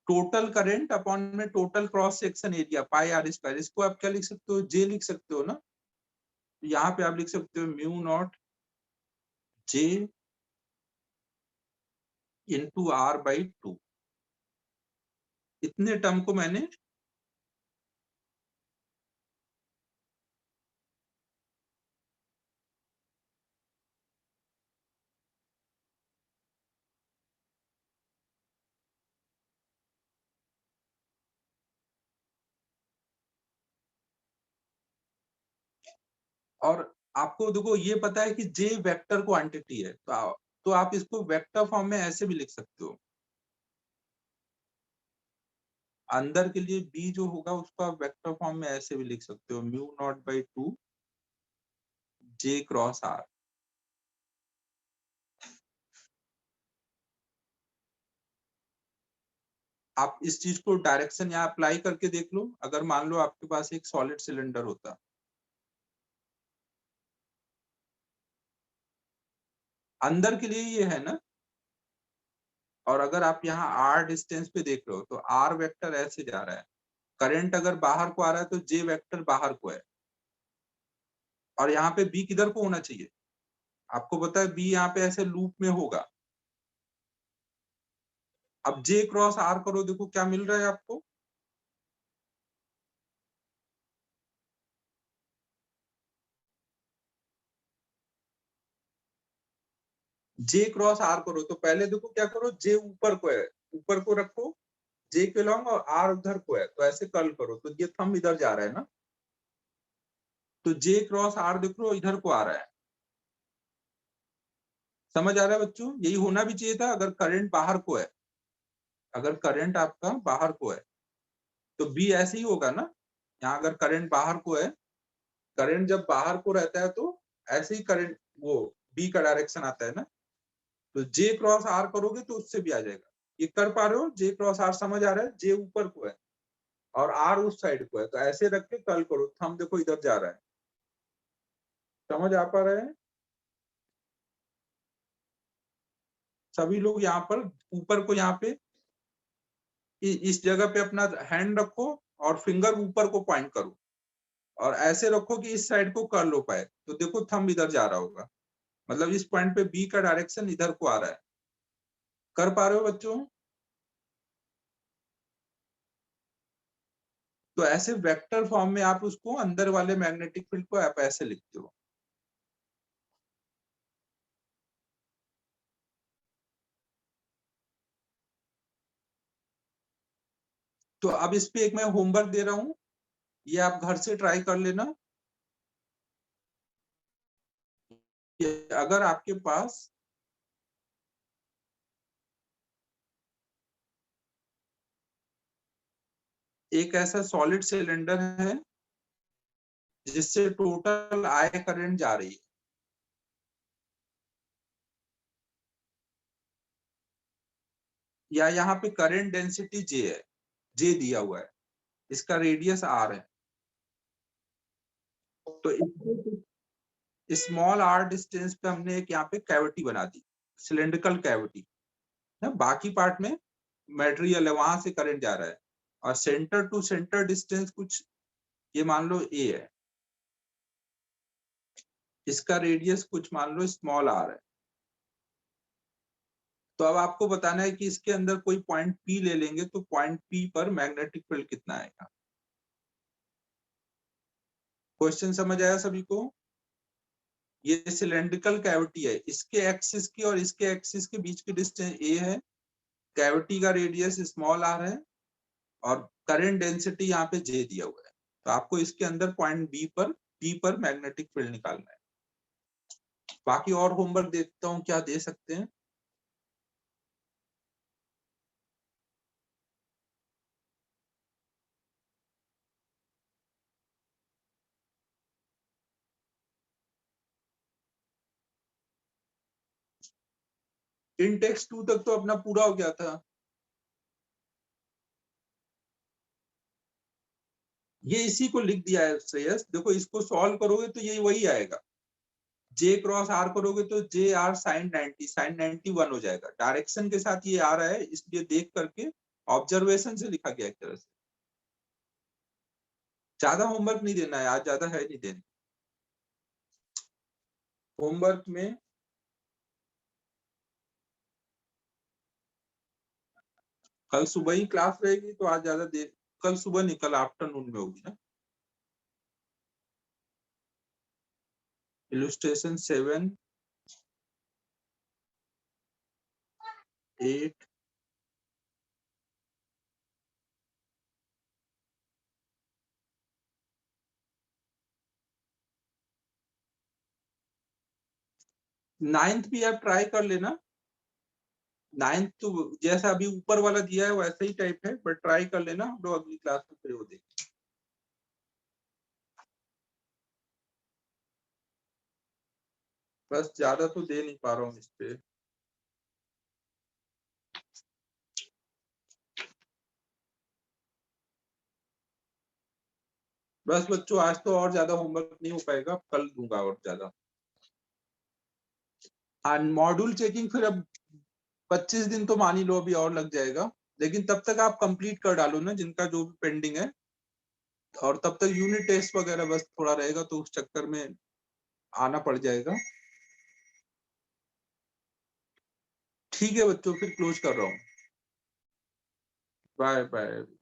टोटल करंट अपॉन में total cross section area pi R square, इसको आप क्या लिख सकते हो, जे लिख सकते हो ना। यहाँ पे आप लिख सकते हो mu nought J into R by 2। इतने टर्म को मैंने और आपको देखो ये पता है कि जे वेक्टर क्वांटिटी है, तो आप इसको वेक्टर फॉर्म में ऐसे भी लिख सकते हो। अंदर के लिए बी जो होगा उसको आप वेक्टर फॉर्म में ऐसे भी लिख सकते हो, mu nought by 2 J cross R. आप इस चीज को डायरेक्शन यहाँ अप्लाई करके देख लो, अगर मान लो आपके पास एक सॉलिड सिलेंडर होता, अंदर के लिए ये है ना, और अगर आप यहाँ आर डिस्टेंस पे देख रहे हो तो आर वेक्टर ऐसे जा रहा है, करंट अगर बाहर को आ रहा है तो जे वेक्टर बाहर को है, और यहाँ पे बी किधर को होना चाहिए, आपको पता है बी यहाँ पे ऐसे लूप में होगा। अब जे क्रॉस आर करो, देखो क्या मिल रहा है आपको, जे क्रॉस आर करो तो पहले देखो क्या करो, जे ऊपर को है, ऊपर को रखो जे के लॉन्ग, और आर उधर को है, तो ऐसे कर्ल करो तो ये थंब इधर जा रहा है ना, तो जे क्रॉस आर देख लो इधर को आ रहा है। समझ आ रहा है बच्चों, यही होना भी चाहिए था अगर करंट बाहर को है, अगर करंट आपका बाहर को है तो बी ऐसे ही होगा ना। यहाँ अगर करंट बाहर को है, करंट जब बाहर को रहता है तो ऐसे ही करंट वो बी का डायरेक्शन आता है ना, तो जे क्रॉस आर करोगे तो उससे भी आ जाएगा। ये कर पा रहे हो, जे क्रॉस आर समझ आ रहा है, जे ऊपर को है और आर उस साइड को है, तो ऐसे रख के कर्ल करो, थंब देखो इधर जा रहा है। समझ आ पा रहे हैं सभी लोग, यहाँ पर ऊपर को यहाँ पे इस जगह पे अपना हैंड रखो और फिंगर ऊपर को पॉइंट करो और ऐसे रखो कि इस साइड को कर्ल हो पाए, तो देखो थंब इधर जा रहा होगा, मतलब इस पॉइंट पे बी का डायरेक्शन इधर को आ रहा है। कर पा रहे हो बच्चों, तो ऐसे वेक्टर फॉर्म में आप उसको अंदर वाले मैग्नेटिक फील्ड को आप ऐसे लिखते हो। तो अब इस पे एक मैं होमवर्क दे रहा हूं, ये आप घर से ट्राई कर लेना। अगर आपके पास एक ऐसा सॉलिड सिलेंडर है जिससे टोटल आई करंट जा रही है, या यहाँ पे करंट डेंसिटी जे है, जे दिया हुआ है, इसका रेडियस आर है, तो स्मॉल आर डिस्टेंस पे हमने एक यहाँ पे कैविटी बना दी, सिलेंड्रिकल कैविटी है, बाकी पार्ट में मटेरियल है, वहां से करंट जा रहा है, और सेंटर टू सेंटर डिस्टेंस कुछ ये मान लो ए है, इसका रेडियस कुछ मान लो स्मॉल आर है। तो अब आपको बताना है कि इसके अंदर कोई पॉइंट पी ले लेंगे तो पॉइंट पी पर मैग्नेटिक फील्ड कितना आएगा। क्वेश्चन समझ आया सभी को? ये सिलेंड्रिकल कैविटी है, इसके एक्सिस की और इसके एक्सिस के बीच की डिस्टेंस ए है, कैविटी का रेडियस स्मॉल आर है और करंट डेंसिटी यहाँ पे जे दिया हुआ है। तो आपको इसके अंदर पॉइंट बी पर पी पर मैग्नेटिक फील्ड निकालना है। बाकी और होमवर्क देखता हूँ क्या दे सकते हैं। इंटेक्स 2 तक तो अपना पूरा हो गया था। ये इसी को लिख दिया है श्रेयस, देखो इसको सॉल्व करोगे तो ये वही आएगा। जे क्रॉस आर करोगे तो जे आर साइन 90 1 हो जाएगा। डायरेक्शन के साथ ये आ रहा है इसलिए देख करके ऑब्जर्वेशन से लिखा गया एक तरह से। ज्यादा होमवर्क नहीं देना है आज, ज्यादा है नहीं देना होमवर्क में। कल सुबह ही क्लास रहेगी तो आज ज्यादा देर, कल सुबह नहीं कल आफ्टरनून में होगी ना। इलस्ट्रेशन 7 8 9th भी आप ट्राई कर लेना। 9th तो जैसा अभी ऊपर वाला दिया है वैसा ही टाइप है, बट ट्राई कर लेना, हम लोग अगली क्लास में फिर वो देखेंगे। बस ज्यादा तो दे नहीं पा रहा हूँ इस पे। बस बच्चों आज तो और ज्यादा होमवर्क नहीं हो पाएगा, कल दूंगा और ज्यादा। मॉड्यूल चेकिंग फिर अब 25 दिन तो मान ही लो अभी और लग जाएगा, लेकिन तब तक आप कंप्लीट कर डालो ना जिनका जो भी पेंडिंग है। और तब तक यूनिट टेस्ट वगैरह बस थोड़ा रहेगा तो उस चक्कर में आना पड़ जाएगा। ठीक है बच्चों, फिर क्लोज कर रहा हूँ। Bye bye.